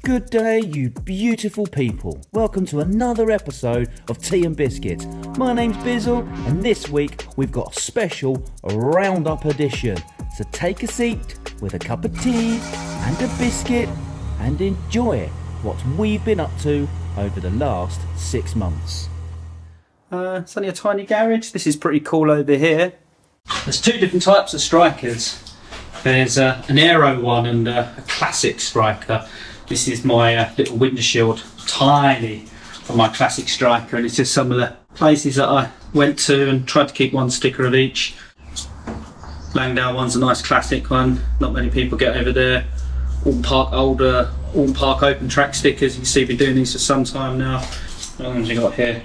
Good day, you beautiful people. Welcome to another episode of TeaN'BizzKits. My name's Bizzle, and this week we've got a special roundup edition. So take a seat with a cup of tea and a biscuit and enjoy what we've been up to over the last 6 months. It's only a tiny garage. This is pretty cool over here. There's two different types of strikers. There's an aero one and a classic striker. This is my little windshield, tiny, for my classic striker, and it's just some of the places that I went to and tried to keep one sticker of each. Langdale one's a nice classic one, not many people get over there. Alton Park OpenTrack stickers, you can see we've been doing these for some time now. What ones we got here?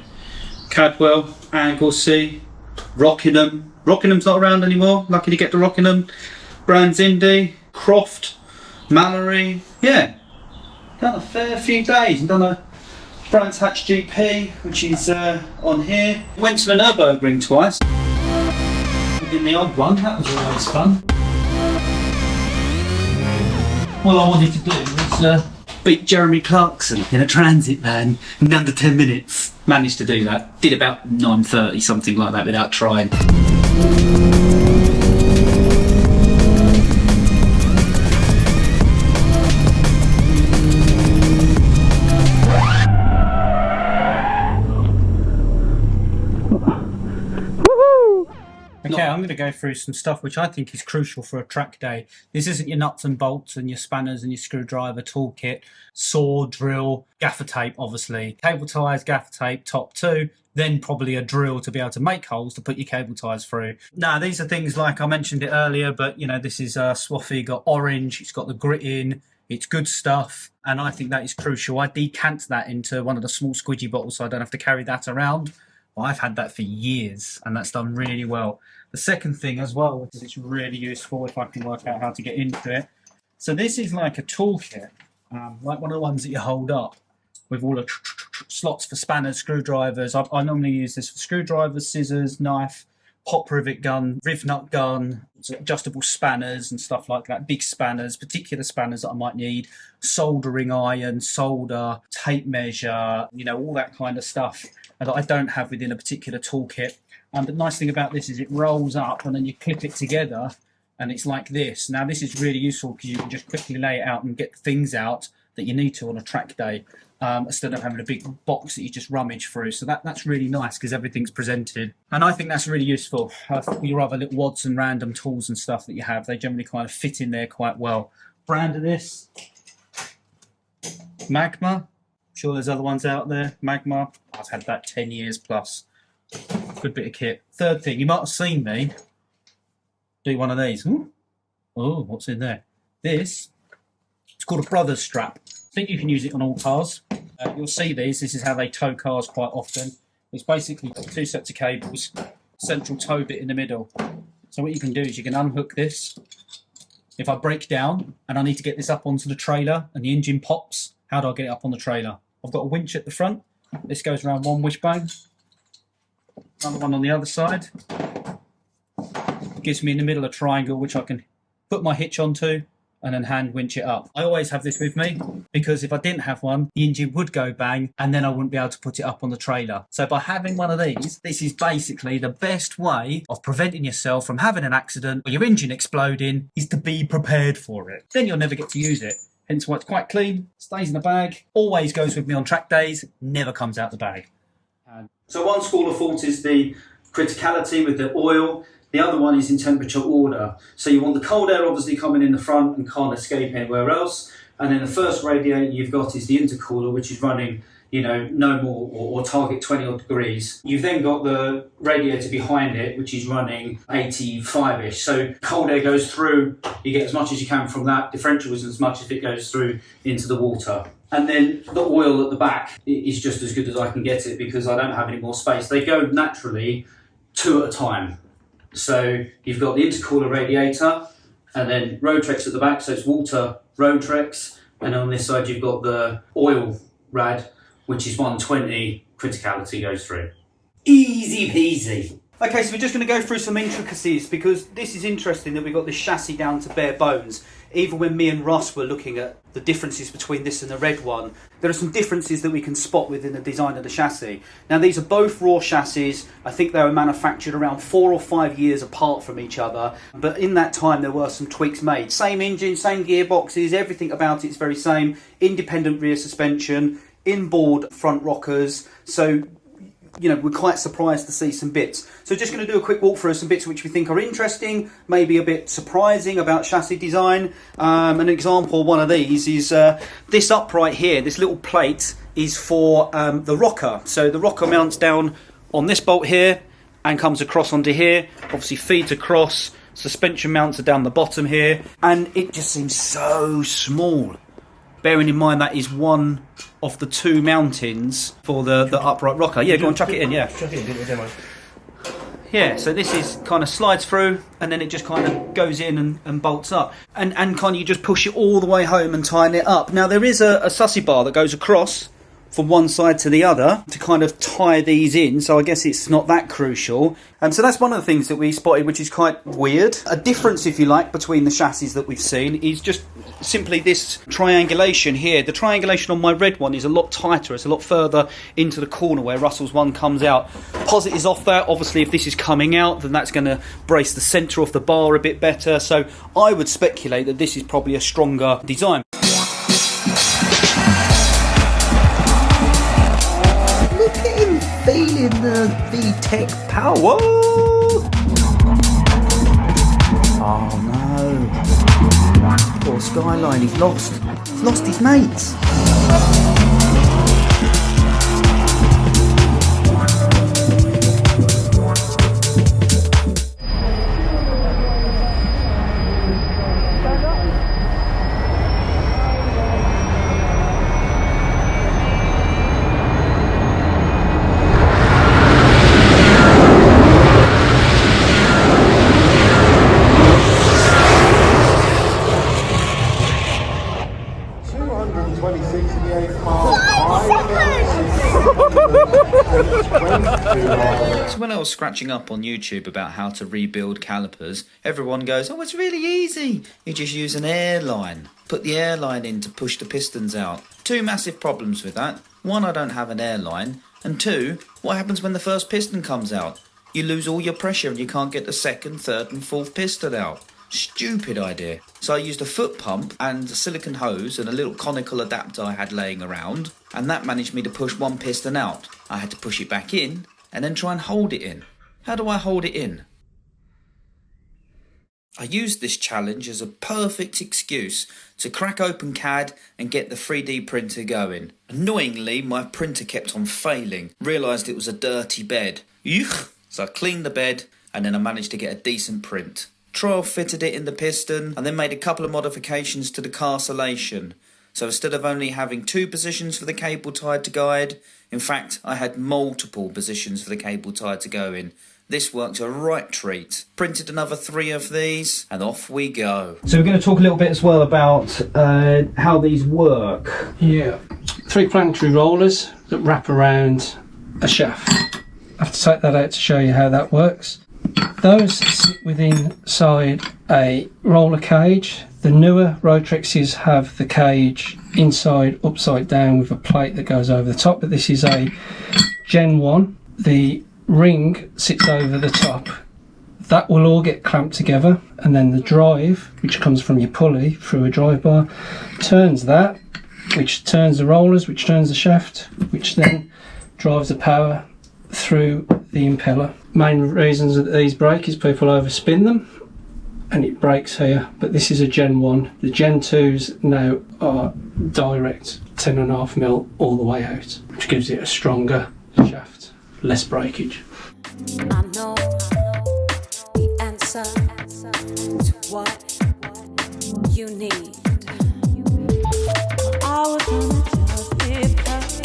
Cadwell, Anglesey, Rockingham. Rockingham's not around anymore, lucky to get to Rockingham. Brands Indy, Croft, Mallory, yeah. Done a fair few days and done a Brands Hatch GP, which is on here. Went to the Nürburgring twice. Did the odd one, that was always fun. All I wanted to do was beat Jeremy Clarkson in a transit van in under 10 minutes. Managed to do that. Did about 9:30, something like that, without trying. Okay, I'm going to go through some stuff which I think is crucial for a track day. This isn't your nuts and bolts and your spanners and your screwdriver toolkit, saw, drill, gaffer tape obviously, cable ties, gaffer tape, top two, then probably a drill to be able to make holes to put your cable ties through. Now these are things like I mentioned it earlier, but you know, this is Swaffy, got orange, it's got the grit in, it's good stuff, and I think that is crucial. I decant that into one of the small squidgy bottles so I don't have to carry that around. Well, I've had that for years and that's done really well. The second thing as well, which is really useful if I can work out how to get into it. So this is like a toolkit, like one of the ones that you hold up with all the slots for spanners, screwdrivers. I normally use this for screwdrivers, scissors, knife, pop rivet gun, riv nut gun, adjustable spanners and stuff like that, big spanners, particular spanners that I might need, soldering iron, solder, tape measure, you know, all that kind of stuff that I don't have within a particular toolkit. The nice thing about this is it rolls up and then you clip it together and it's like this. Now this is really useful because you can just quickly lay it out and get things out that you need to on a track day instead of having a big box that you just rummage through. So that's really nice because everything's presented. And I think that's really useful. Your other little wads and random tools and stuff that you have, they generally kind of fit in there quite well. Brand of this, Magma. I'm sure there's other ones out there. Magma, I've had that 10 years plus. Good bit of kit. Third thing, you might have seen me do one of these. Ooh. Oh, what's in there? This, it's called a brother's strap. I think you can use it on all cars. You'll see these. This is how they tow cars quite often. It's basically two sets of cables, central tow bit in the middle. So what you can do is you can unhook this. If I break down and I need to get this up onto the trailer and the engine pops, how do I get it up on the trailer? I've got a winch at the front. This goes around one wishbone. Another one on the other side. It gives me in the middle a triangle which I can put my hitch onto and then hand winch it up. I always have this with me because if I didn't have one, the engine would go bang and then I wouldn't be able to put it up on the trailer. So by having one of these, this is basically the best way of preventing yourself from having an accident or your engine exploding, is to be prepared for it. Then you'll never get to use it. Hence why it's quite clean, stays in the bag, always goes with me on track days, never comes out the bag. So one school of thought is the criticality with the oil. The other one is in temperature order. So you want the cold air obviously coming in the front and can't escape anywhere else. And then the first radiator you've got is the intercooler, which is running, you know, no more or target 20 odd degrees. You've then got the radiator behind it, which is running 85-ish. So cold air goes through, you get as much as you can from that. Differential is as much as it goes through into the water. And then the oil at the back is just as good as I can get it because I don't have any more space. They go naturally 2 at a time. So you've got the intercooler radiator and then Rotrex at the back, so it's water Rotrex. And on this side you've got the oil rad, which is 120, criticality goes through. Easy peasy. Okay, so we're just going to go through some intricacies, because this is interesting that we got this chassis down to bare bones. Even when me and Russ were looking at the differences between this and the red one, there are some differences that we can spot within the design of the chassis. Now, these are both raw chassis. I think they were manufactured around 4 or 5 years apart from each other, but in that time there were some tweaks made. Same engine, same gearboxes, everything about it's very same. Independent rear suspension, inboard front rockers, so you know, we're quite surprised to see some bits. So just going to do a quick walk through some bits which we think are interesting, maybe a bit surprising about chassis design. An example, one of these is this upright here, this little plate is for the rocker. So the rocker mounts down on this bolt here and comes across onto here, obviously feeds across, suspension mounts are down the bottom here, and it just seems so small. Bearing in mind that is one of the 2 mountings for the upright rocker. Yeah, go on, chuck it in, yeah. Chuck it in, give it a demo. Yeah, so this is kind of slides through and then it just kind of goes in and bolts up. And kind of you just push it all the way home and tighten it up. Now there is a sussy bar that goes across from one side to the other to kind of tie these in, so I guess it's not that crucial. And so that's one of the things that we spotted, which is quite weird. A difference, if you like, between the chassis that we've seen is just simply this triangulation here. The triangulation on my red one is a lot tighter, it's a lot further into the corner where Russell's one comes out. Posit is off that. Obviously if this is coming out, then that's going to brace the centre of the bar a bit better, so I would speculate that this is probably a stronger design. Feeling the VTech power. Oh no. Poor Skyline, he's lost his mates. So when I was scratching up on YouTube about how to rebuild calipers, everyone goes, oh, it's really easy. You just use an airline. Put the airline in to push the pistons out. 2 massive problems with that. 1, I don't have an airline. And 2, what happens when the first piston comes out? You lose all your pressure and you can't get the 2nd, 3rd and 4th piston out. Stupid idea. So I used a foot pump and a silicone hose and a little conical adapter I had laying around, and that managed me to push 1 piston out. I had to push it back in and then try and hold it in. How do I hold it in? I used this challenge as a perfect excuse to crack open CAD and get the 3D printer going. Annoyingly, my printer kept on failing. Realised it was a dirty bed. Yuck! So I cleaned the bed and then I managed to get a decent print. Trial fitted it in the piston and then made a couple of modifications to the carcellation. So instead of only having 2 positions for the cable tied to guide, in fact I had multiple positions for the cable tied to go in. This worked a right treat. Printed another 3 of these and off we go. So we're going to talk a little bit as well about how these work. Yeah, 3 planetary rollers that wrap around a shaft. I have to take that out to show you how that works. Those sit within inside a roller cage. The newer Rotrexes have the cage inside upside down with a plate that goes over the top, but this is a Gen 1. The ring sits over the top. That will all get clamped together, and then the drive, which comes from your pulley through a drive bar, turns that, which turns the rollers, which turns the shaft, which then drives the power through the impeller. Main reasons that these break is people overspin them and it breaks here, but this is a Gen 1. The Gen 2s now are direct 10.5mm all the way out, which gives it a stronger shaft, less breakage. I know the answer to what you need. I was gonna just be perfect.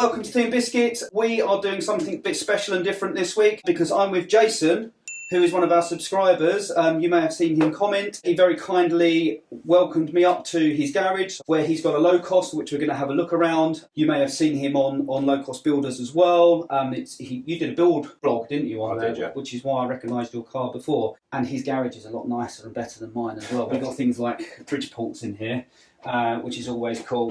Welcome to TeaN'BizzKits. We are doing something a bit special and different this week because I'm with Jason, who is one of our subscribers. You may have seen him comment. He very kindly welcomed me up to his garage where he's got a low cost, which we're going to have a look around. You may have seen him on low cost builders as well. You did a build blog, didn't you, on there? Yeah. Which is why I recognised your car before. And his garage is a lot nicer and better than mine as well. We've got things like bridge ports in here, which is always cool.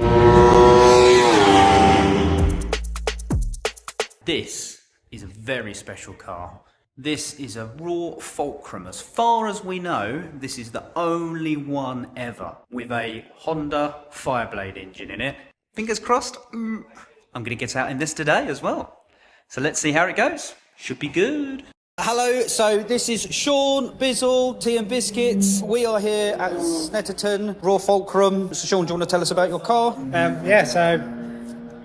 This is a very special car. This is a raw Fulcrum. As far as we know, this is the only one ever with a Honda Fireblade engine in it. Fingers crossed, I'm going to get out in this today as well. So let's see how it goes. Should be good. Hello, so this is Sean, Bizzle, TeaN'BizzKits. We are here at Snetterton, raw Fulcrum. So Sean, do you want to tell us about your car? Yeah, so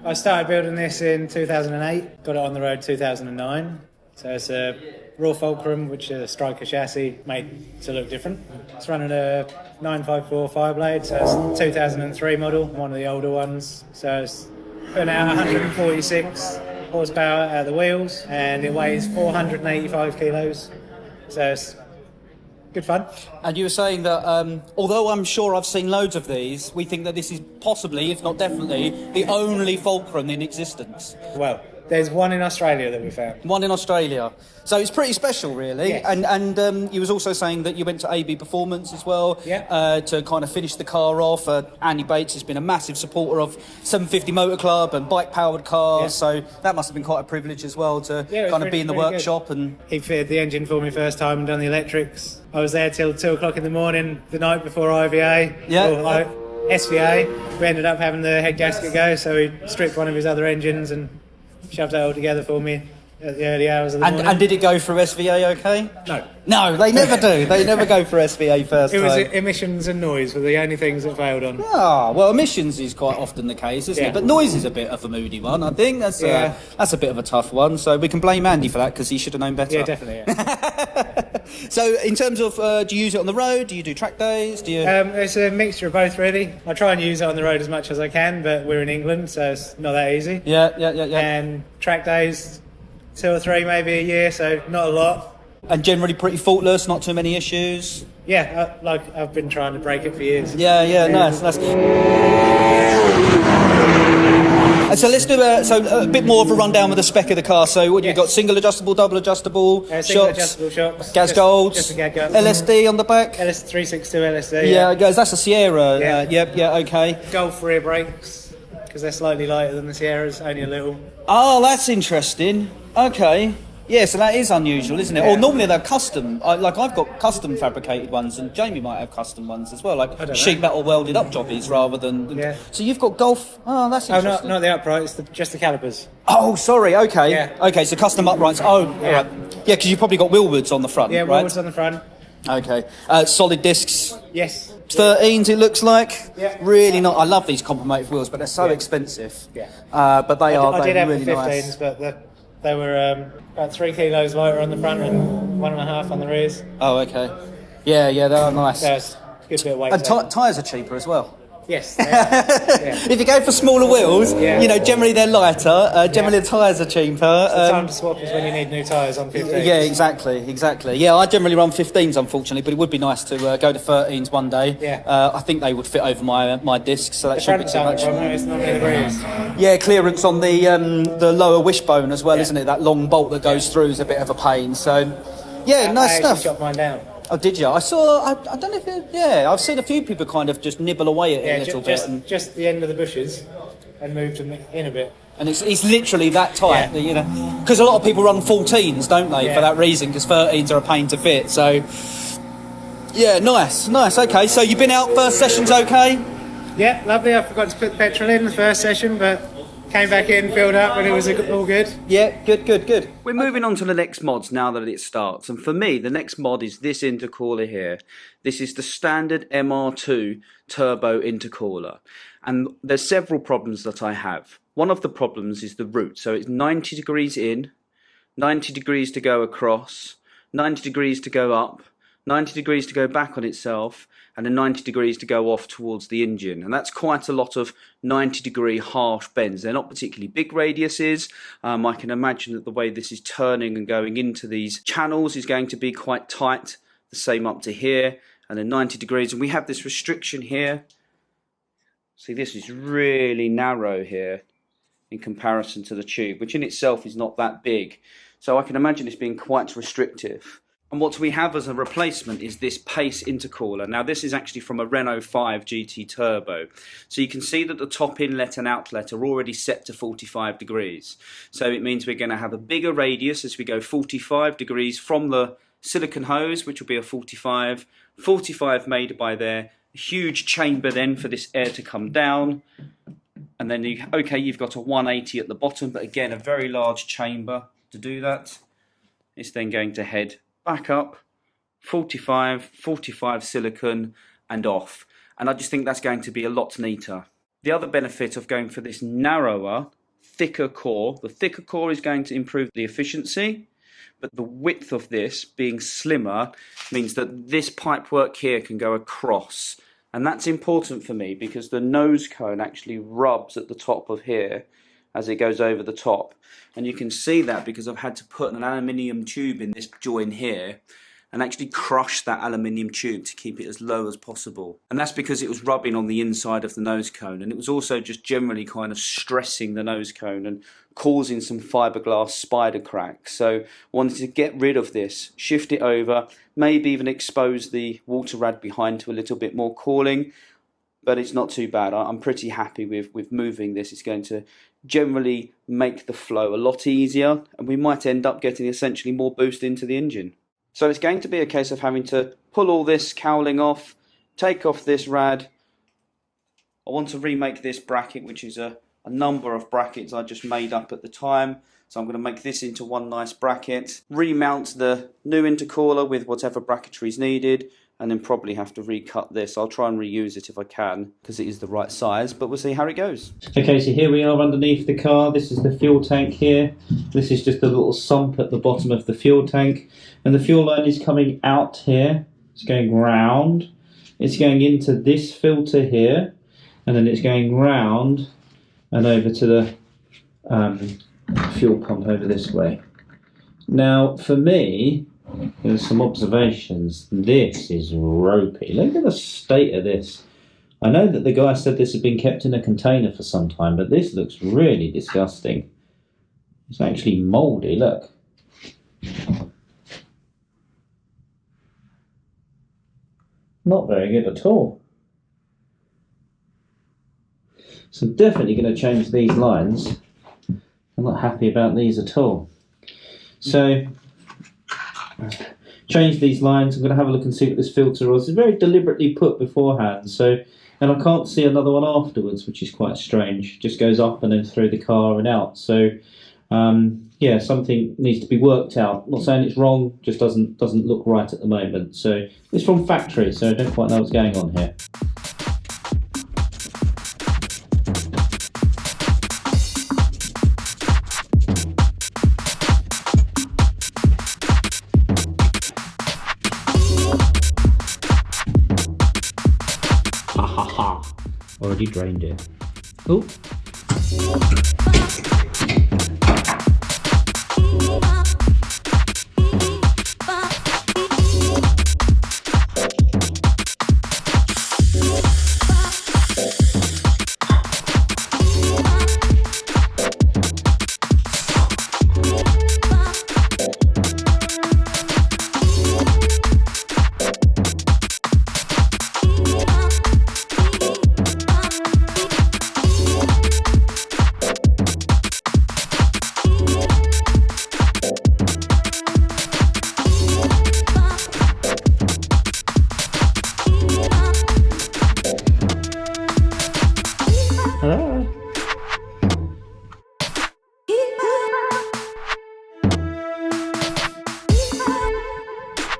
I started building this in 2008, got it on the road 2009. So it's a raw Fulcrum, which is a striker chassis made to look different. It's running a 954 Fireblade, so it's 2003 model, one of the older ones. So it's putting out 146 horsepower out of the wheels, and it weighs 485 kilos. So it's good fun. And you were saying that, although I'm sure I've seen loads of these, we think that this is possibly, if not definitely, the only Fulcrum in existence. Well, there's one in Australia that we found. One in Australia. So it's pretty special, really. Yes. And you was also saying that you went to AB Performance as well, yeah. To kind of finish the car off. Andy Bates has been a massive supporter of 750 Motor Club and bike-powered cars, yeah. So that must have been quite a privilege as well to kind of be in the workshop. Good. And he fitted the engine for me first time and done the electrics. I was there till 2 o'clock in the morning the night before IVA. Yeah. Or SVA. We ended up having the head gasket go, so he stripped one of his other engines and shoved that all together for me at the early hours of the morning. And did it go through SVA okay? No. No, they never do. They never go for SVA first It was time. emissions and noise were the only things that failed on. Ah, well, emissions is quite often the case, isn't Yeah. it? But noise is a bit of a moody one, I think. That's a bit of a tough one, so we can blame Andy for that because he should have known better. Yeah, definitely. Yeah. So, in terms of, do you use it on the road? Do you do track days? Do you? It's a mixture of both, really. I try and use it on the road as much as I can, but we're in England, so it's not that easy. Yeah. And track days, 2 or 3 maybe a year, so not a lot. And generally pretty faultless, not too many issues. Yeah, I've been trying to break it for years. Yeah, nice. And so let's do a bit more of a rundown with the spec of the car. So what you've got: single adjustable, double adjustable, Single shocks, adjustable shocks, gas golds, just a gas gold. LSD on the back. LS362 LSD. Yeah, it goes. That's a Sierra. Yeah. Okay. Golf rear brakes, because they're slightly lighter than the Sierras, only a little. Oh, that's interesting. Okay. Yeah, so that is unusual, isn't it? Yeah. Or normally they're custom. I've got custom fabricated ones, and Jamie might have custom ones as well, like sheet metal welded up jobbies rather than. Yeah. So you've got golf. Oh, that's interesting. Not the uprights, just the calipers. Oh, sorry. Okay. Yeah. Okay, so custom uprights. Oh, Yeah. all right. Yeah, because you've probably got Willwoods on the front. Yeah, right? Willwoods on the front. Okay. Solid discs. Yes. 13s, it looks like. Yeah. Really not. I love these complimented wheels, but they're so expensive. Yeah. But they are. I did have really the 15s, nice. but they were about 3 kilos lighter on the front and 1.5 on the rears. Oh, okay. Yeah, they are nice. So it's a good bit of weight. And tyres are cheaper as well. Yes. Yeah. If you go for smaller wheels, Yeah. generally they're lighter. Generally the tyres are cheaper. The time to swap is when you need new tyres on 15s. Yeah, exactly. Yeah, I generally run 15s, unfortunately, but it would be nice to go to 13s one day. Yeah. I think they would fit over my discs, so that The shouldn't front be too much. it's normally the rears. Yeah, clearance on the lower wishbone as well, isn't it? That long bolt that goes through is a bit of a pain. So, yeah, nice I stuff. actually chopped mine down. Oh, did you? I don't know if I've seen a few people kind of just nibble away at it a little bit. Just the end of the bushes and moved them in a bit. And it's literally that tight, Yeah. because a lot of people run 14s, don't they, Yeah. for that reason, because 13s are a pain to fit. So, yeah, nice. Okay, so you've been out, first session's okay? Yeah, lovely. I forgot to put petrol in the first session, but came back in, filled up, and it was all good. Yeah, good. We're moving on to the next mods now that it starts. And for me, the next mod is this intercooler here. This is the standard MR2 turbo intercooler. And there's several problems that I have. One of the problems is the route. So it's 90 degrees in, 90 degrees to go across, 90 degrees to go up, 90 degrees to go back on itself, and then 90 degrees to go off towards the engine. And that's quite a lot of 90-degree harsh bends. They're not particularly big radiuses. I can imagine that the way this is turning and going into these channels is going to be quite tight. The same up to here, and then 90 degrees. And we have this restriction here. See, this is really narrow here in comparison to the tube, which in itself is not that big. So I can imagine this being quite restrictive. And what we have as a replacement is this Pace intercooler. Now this is actually from a Renault 5 GT Turbo. So you can see that the top inlet and outlet are already set to 45 degrees. So it means we're going to have a bigger radius as we go 45 degrees from the silicon hose, which will be a 45 made by there, a huge chamber then for this air to come down. And then, you've got a 180 at the bottom, but again, a very large chamber to do that. It's then going to head back up, 45 silicon and off. And I just think that's going to be a lot neater. The other benefit of going for this narrower, thicker core, the thicker core is going to improve the efficiency, but the width of this being slimmer means that this pipework here can go across. And that's important for me because the nose cone actually rubs at the top of here as it goes over the top. And you can see that because I've had to put an aluminium tube in this joint here and actually crush that aluminium tube to keep it as low as possible. And that's because it was rubbing on the inside of the nose cone, and it was also just generally kind of stressing the nose cone and causing some fiberglass spider cracks. So I wanted to get rid of this, shift it over, maybe even expose the water rad behind to a little bit more cooling, but it's not too bad. I'm pretty happy with moving this. It's going to generally make the flow a lot easier, and we might end up getting essentially more boost into the engine. So it's going to be a case of having to pull all this cowling off, take off this rad. I want to remake this bracket, which is a number of brackets I just made up at the time. So I'm going to make this into one nice bracket, remount the new intercooler with whatever bracketry is needed, and then probably have to recut this. I'll try and reuse it if I can, because it is the right size, but we'll see how it goes. Okay, so here we are underneath the car. This is the fuel tank here. This is just a little sump at the bottom of the fuel tank. And the fuel line is coming out here. It's going round. It's going into this filter here. And then it's going round and over to the fuel pump over this way. Now, for me, there's some observations. This is ropey. Look at the state of this. I know that the guy said this had been kept in a container for some time, but this looks really disgusting. It's actually mouldy, look. Not very good at all. So I'm definitely going to change these lines. I'm not happy about these at all. So change these lines. I'm going to have a look and see what this filter was. It's very deliberately put beforehand, so, and I can't see another one afterwards, which is quite strange. It just goes up and then through the car and out. So yeah, something needs to be worked out. I'm not saying it's wrong, just doesn't look right at the moment. So it's from factory, so I don't quite know what's going on here. Already drained it. Oh.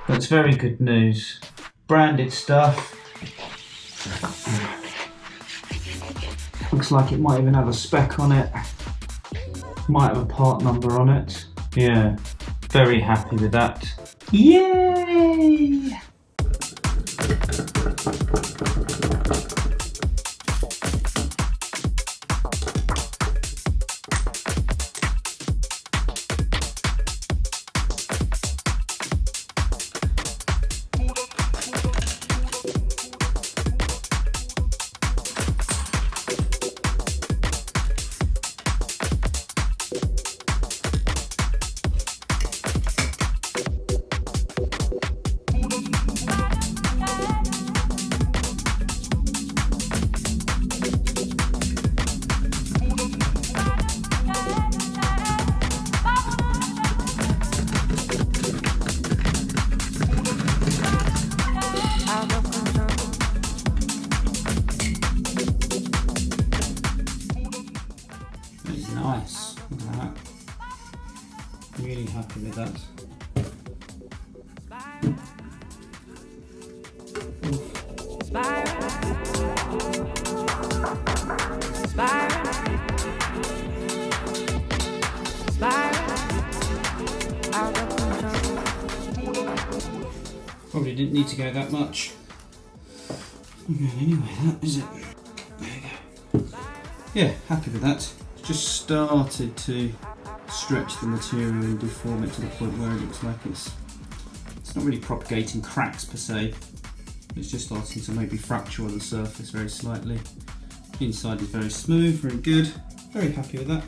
That's very good news. Branded stuff. Looks like it might even have a spec on it. Might have a part number on it. Yeah, very happy with that. Yay! Nice. Look at that. Really happy with that. Probably didn't need to go that much. Anyway, that is it. There you go. Yeah, happy with that. Just started to stretch the material and deform it to the point where it looks like it's not really propagating cracks per se. It's just starting to maybe fracture on the surface very slightly. The inside is very smooth, very good. Very happy with that.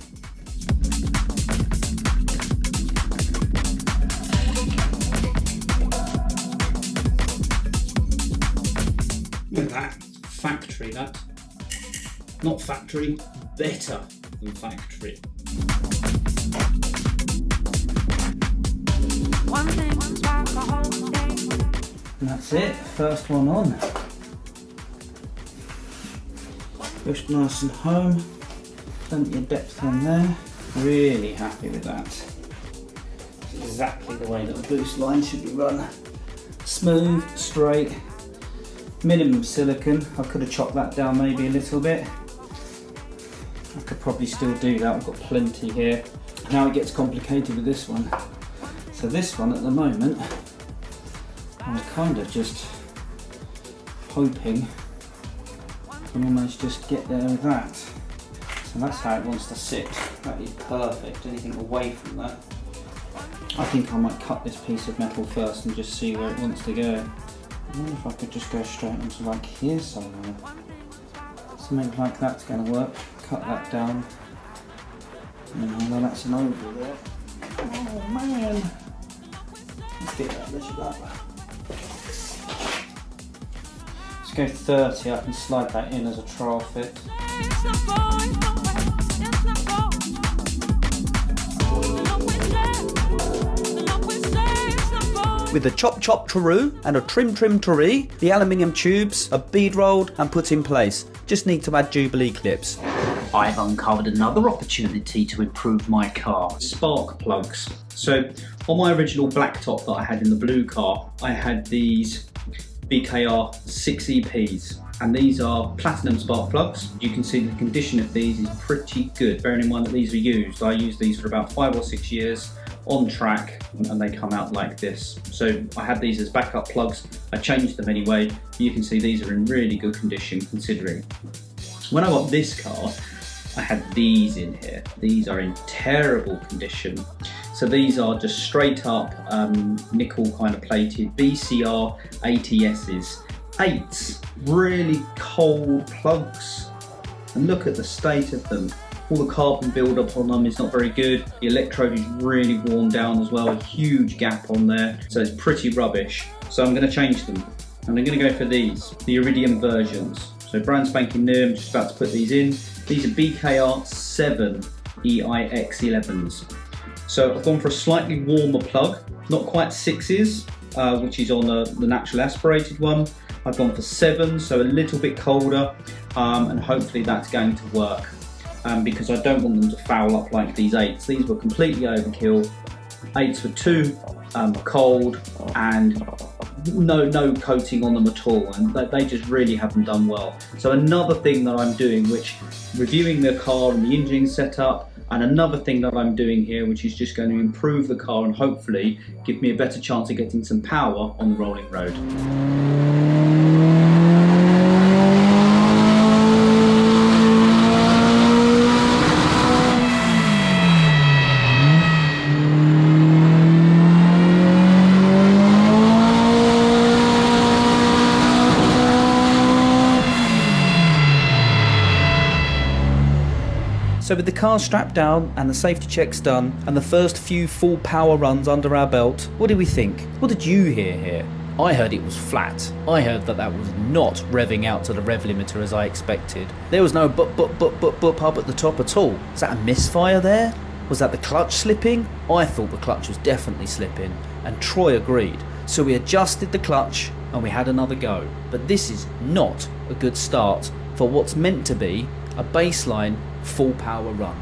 Look at that. Factory, that. Not factory, better than factory. And that's it, first one on. Pushed nice and home, plenty of depth on there. Really happy with that. It's exactly the way that a boost line should be run. Smooth, straight, minimum silicone. I could have chopped that down maybe a little bit. I could probably still do that, I've got plenty here. Now it gets complicated with this one. So this one at the moment, I'm kind of just hoping I can almost just get there with that. So that's how it wants to sit. That is perfect. Anything away from that, I think I might cut this piece of metal first and just see where it wants to go. I wonder if I could just go straight onto like here somewhere. Something like that's going to work. Cut that down. Well, that's an oval there. Oh man! Let's get that measured up. Let's go 30. I can slide that in as a trial fit. With a chop true and a trim tree, the aluminium tubes are bead rolled and put in place. Just need to add Jubilee clips. I've uncovered another opportunity to improve my car. Spark plugs. So on my original black top that I had in the blue car, I had these BKR 6EPs, and these are platinum spark plugs. You can see the condition of these is pretty good, bearing in mind that these are used. I used these for about 5 or 6 years on track, and they come out like this. So I had these as backup plugs. I changed them anyway. You can see these are in really good condition considering. When I got this car, I had these in here. These are in terrible condition. So these are just straight up nickel kind of plated BCR ATSs. 8s, really cold plugs. And look at the state of them. All the carbon build-up on them is not very good. The electrode is really worn down as well, a huge gap on there. So it's pretty rubbish. So I'm gonna change them. And I'm gonna go for these, the Iridium versions. So brand spanking new, I'm just about to put these in. These are BKR 7 EIX11s. So I've gone for a slightly warmer plug, not quite 6s, which is on the natural aspirated one. I've gone for 7, so a little bit colder, and hopefully that's going to work. Because I don't want them to foul up like these 8s. These were completely overkill. 8s were too cold and no coating on them at all, and they just really haven't done well. So another thing that I'm doing, which reviewing the car and the engine setup, and another thing that I'm doing here, which is just going to improve the car and hopefully give me a better chance of getting some power on the rolling road. So with the car strapped down and the safety checks done and the first few full power runs under our belt, what did we think? What did you hear here? I heard it was flat. I heard that was not revving out to the rev limiter as I expected. There was no bup up at the top at all. Was that a misfire there? Was that the clutch slipping? I thought the clutch was definitely slipping, and Troy agreed. So we adjusted the clutch and we had another go. But this is not a good start for what's meant to be a baseline full power run.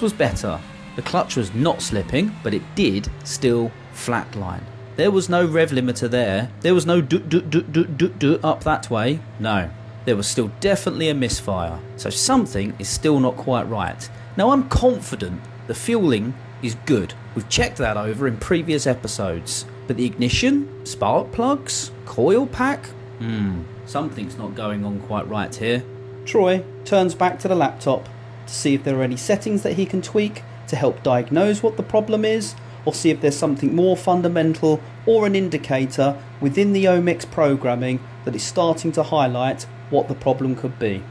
was better. The clutch was not slipping, but it did still flatline. There was no rev limiter there. There was no do up that way. No, there was still definitely a misfire. So something is still not quite right. Now I'm confident the fueling is good. We've checked that over in previous episodes. But the ignition, spark plugs, coil pack? Something's not going on quite right here. Troy turns back to the laptop to see if there are any settings that he can tweak to help diagnose what the problem is, or see if there's something more fundamental or an indicator within the Omex programming that is starting to highlight what the problem could be.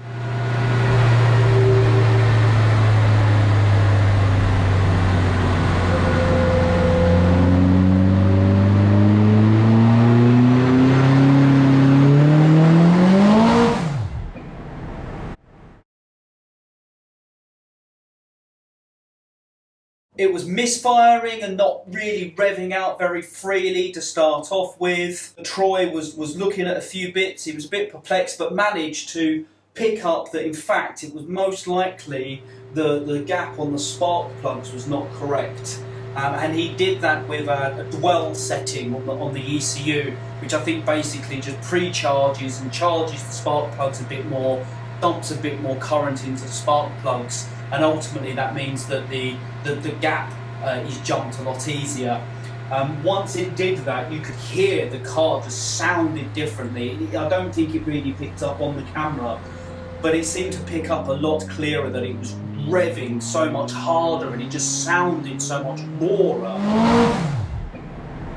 It was misfiring and not really revving out very freely to start off with. Troy was looking at a few bits, he was a bit perplexed, but managed to pick up that in fact it was most likely the gap on the spark plugs was not correct. And he did that with a dwell setting on the ECU, which I think basically just pre-charges and charges the spark plugs a bit more, dumps a bit more current into the spark plugs, and ultimately that means that the gap is jumped a lot easier. Once it did that, you could hear the car just sounded differently. I don't think it really picked up on the camera, but it seemed to pick up a lot clearer that it was revving so much harder and it just sounded so much rawer.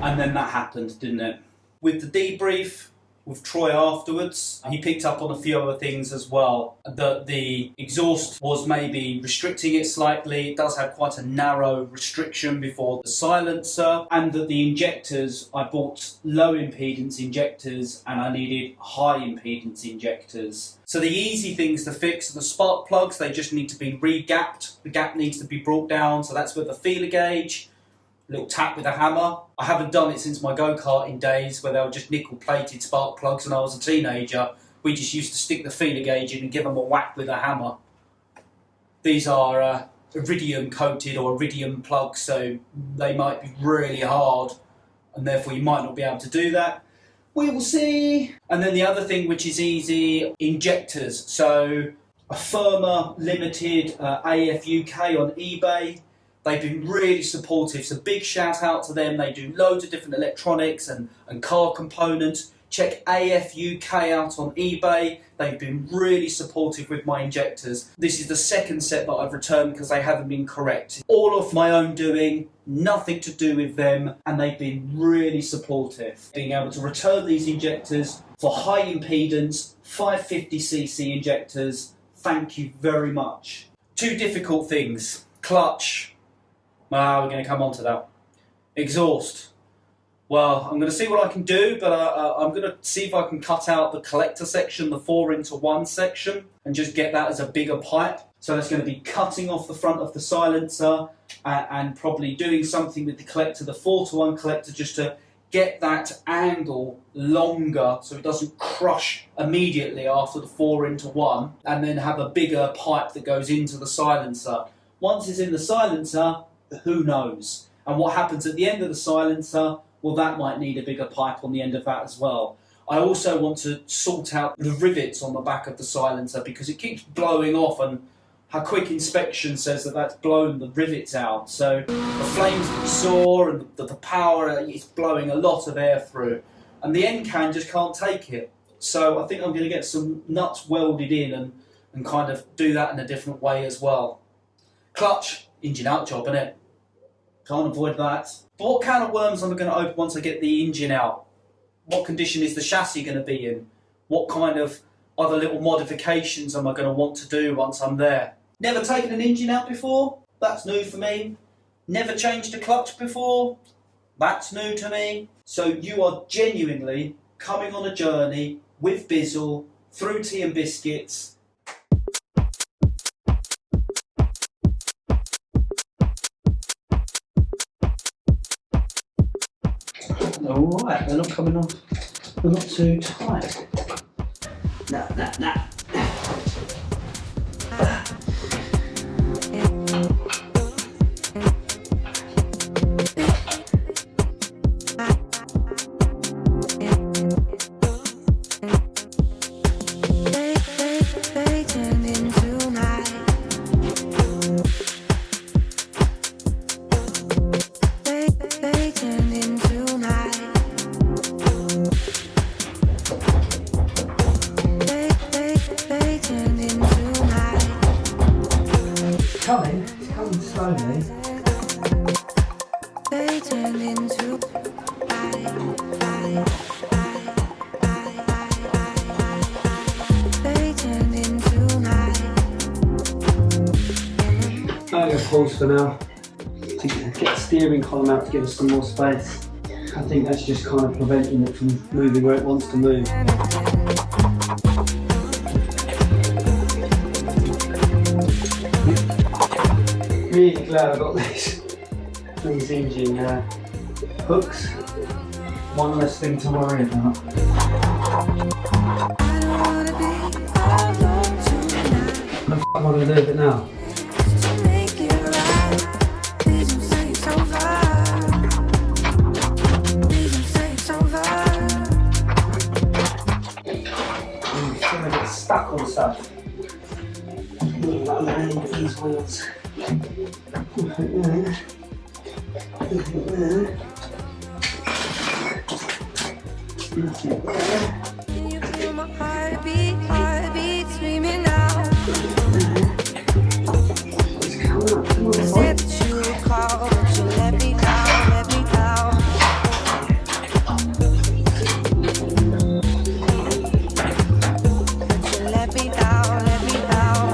And then that happened, didn't it? With the debrief with Troy afterwards, he picked up on a few other things as well. That the exhaust was maybe restricting it slightly. It does have quite a narrow restriction before the silencer. And that the injectors, I bought low impedance injectors and I needed high impedance injectors. So the easy things to fix are the spark plugs. They just need to be re-gapped. The gap needs to be brought down. So that's with a feeler gauge. Little tap with a hammer. I haven't done it since my go-karting days where they were just nickel-plated spark plugs and I was a teenager. We just used to stick the feeler gauge in and give them a whack with a hammer. These are iridium-coated or iridium plugs, so they might be really hard and therefore you might not be able to do that. We will see. And then the other thing which is easy, injectors. So a Firma Limited AF UK on eBay. They've been really supportive, so big shout out to them. They do loads of different electronics and car components. Check AF UK out on eBay. They've been really supportive with my injectors. This is the second set that I've returned because they haven't been correct. All of my own doing, nothing to do with them, and they've been really supportive. Being able to return these injectors for high impedance, 550cc injectors, thank you very much. Two difficult things. Clutch. We're going to come on to that. Exhaust. Well, I'm going to see what I can do, but I'm going to see if I can cut out the collector section, the 4-into-1 section, and just get that as a bigger pipe. So that's going to be cutting off the front of the silencer and probably doing something with the collector, the 4-to-1 collector, just to get that angle longer so it doesn't crush immediately after the 4-into-1, and then have a bigger pipe that goes into the silencer. Once it's in the silencer, who knows? And what happens at the end of the silencer, well, that might need a bigger pipe on the end of that as well. I also want to sort out the rivets on the back of the silencer because it keeps blowing off, and our quick inspection says that that's blown the rivets out. So the flames that you saw and the power is blowing a lot of air through, and the end can just can't take it. So I think I'm going to get some nuts welded in and kind of do that in a different way as well. Clutch, engine out job, innit? Can't avoid that. But what can of worms am I going to open once I get the engine out? What condition is the chassis going to be in? What kind of other little modifications am I going to want to do once I'm there? Never taken an engine out before? That's new for me. Never changed a clutch before? That's new to me. So you are genuinely coming on a journey with Bizzle through TeaN'BizzKits. Alright, they're not coming off. They're not too tight. Nah. tools for now to get the steering column out to give us some more space. I think that's just kind of preventing it from moving where it wants to move. Really glad I got these engine hooks. One less thing to worry about. What the fuck am I going to do with it now? I'm just going to get stuck on stuff. These wheels. Can you feel my heartbeat screaming out? Said that you would call, but you let me down, let me down. But you let me down, let me down.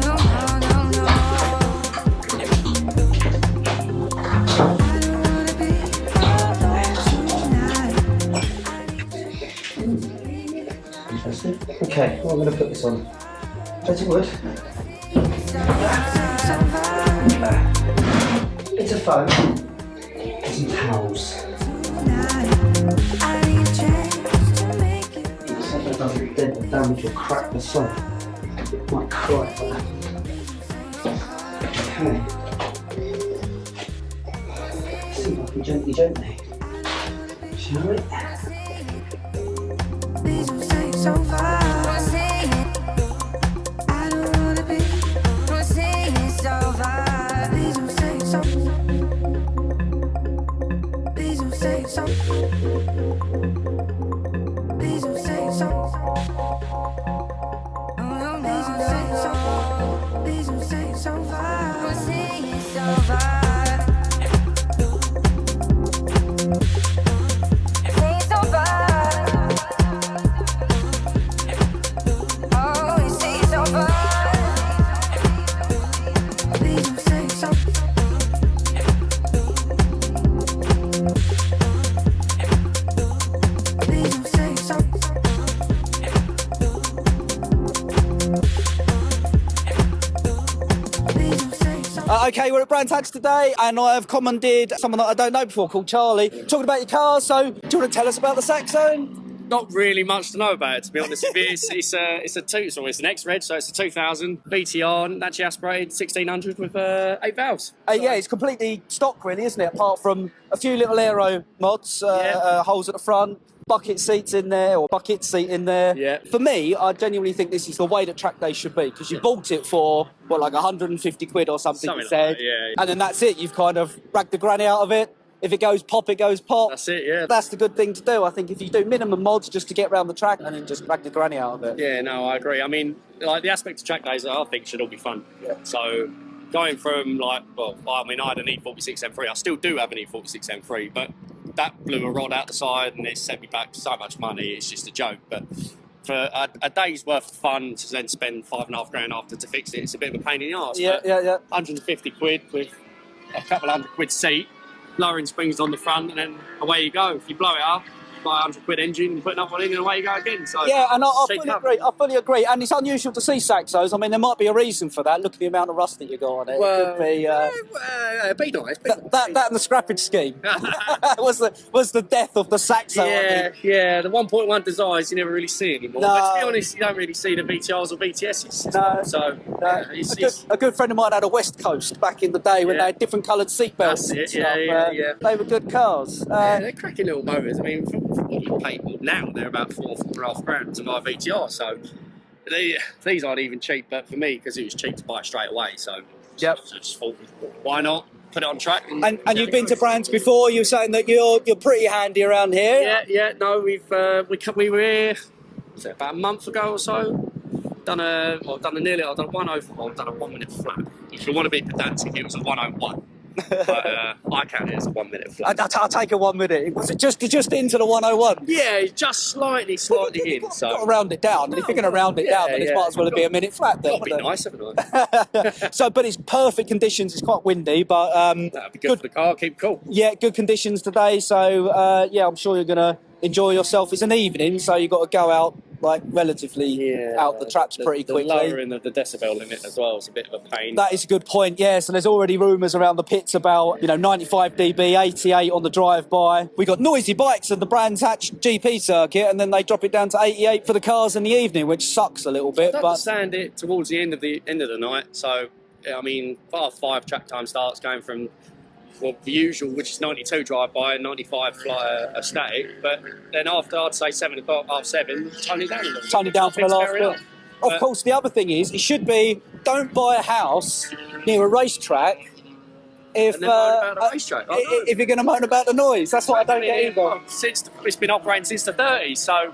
No, no, no, no. I don't wanna be alone tonight. Interesting. Okay, well, I'm going to put this on. As it would. It's a phone. And some towels. I need a chance to make you. So that doesn't dent or damage or crack the side. Might cry for that. Okay. See if I can gently. Shall we? Please don't say it's over. Don't say it. I don't wanna be. Don't say it's over. Please don't say it's over. Please don't say it's over. Please don't say it's over. Oh, please don't say it's over. Please don't say it's over. Don't say it's over. Say it's over. Oh, say it's over. Please don't say it's over. Please don't say it's over. Please don't say it's over. Okay, we're at Brands Hatch today, and I have commandeered someone that I don't know before called Charlie. Talking about your cars, so do you want to tell us about the Saxo? Not really much to know about it, to be honest with you. It's an X-Red, so it's a 2000 BTR, naturally aspirated 1600 with 8 valves. Yeah, it's completely stock, really, isn't it? Apart from a few little aero mods, holes at the front, bucket seats in there, or bucket seat in there. Yeah. For me, I genuinely think this is the way that Trackday should be, because you bought it for, what, like 150 quid or something, Something you like said. that, yeah. And then that's it. You've kind of ragged the granny out of it. If it goes pop, it goes pop. That's it, yeah. That's the good thing to do. I think if you do minimum mods just to get around the track and then just rag the granny out of it. Yeah, no, I agree. I mean, like the aspect of track days, I think should all be fun. Yeah. So going from I had an E46 M3. I still do have an E46 M3, but that blew a rod out the side and it set me back so much money. It's just a joke. But for a day's worth of fun to then spend £5,500 after to fix it, it's a bit of a pain in the arse. Yeah. 150 quid with a couple £100 seat, lowering springs on the front, and then away you go. If you blow it up, buy a £100 engine and put another one in, and away you go again. So Yeah, and I cheap fully up. agree. I fully agree. And it's unusual to see Saxos. I mean, there might be a reason for that. Look at the amount of rust that you got on it. Well, it could be, be nice. that and the scrappage scheme was the death of the Saxo. I think. Yeah. The 1.1 designs you never really see anymore. No. But to be honest, you don't really see the VTRs or VTSs. No. So A good friend of mine had a West Coast back in the day when Yeah. they had different coloured seatbelts. That's and it, stuff. yeah. They were good cars. they're cracking little motors. I mean, for what you pay now, they're about £4,500 to buy a VTR. So these aren't even cheap, but for me, because it was cheap to buy straight away. So Yep. I just thought, why not put it on track? And you've been to Brands before. You're saying that you're pretty handy around here. Yeah. No, we were here. Was it about a month ago or so? I've done a 1 minute flat. If you want to be pedantic, it was a 101. but I count it as a 1 minute flat. I'll take a 1 minute. Was it just into the 101? Yeah, just slightly in. You've got to round it down. And if you're going to round it down, then it might as well be a minute flat. Then. That'd be nice, haven't I? So, but it's perfect conditions. It's quite windy, but that'd be good for the car. Keep cool. Yeah, good conditions today. So yeah, I'm sure you're going to enjoy yourself. It's an evening, so you've got to go out like relatively out the traps pretty quickly. The lowering of the decibel limit as well is a bit of a pain. That is a good point. Yeah, so there's already rumours around the pits about 95 dB, 88 on the drive-by. We got noisy bikes at the Brands Hatch GP circuit, and then they drop it down to 88 for the cars in the evening, which sucks a little bit. I but understand it towards the end of the night. So I mean, half 5 track time starts going from the usual, which is 92 drive-by and 95 a static, but then after, I'd say 7 o'clock, half 7, tone it down a little bit. Tone it down for the last bit. Of course, the other thing is, it should be, don't buy a house near a racetrack if you're going to moan about the noise. That's what I don't get either. Well, it's been operating since the 30s, so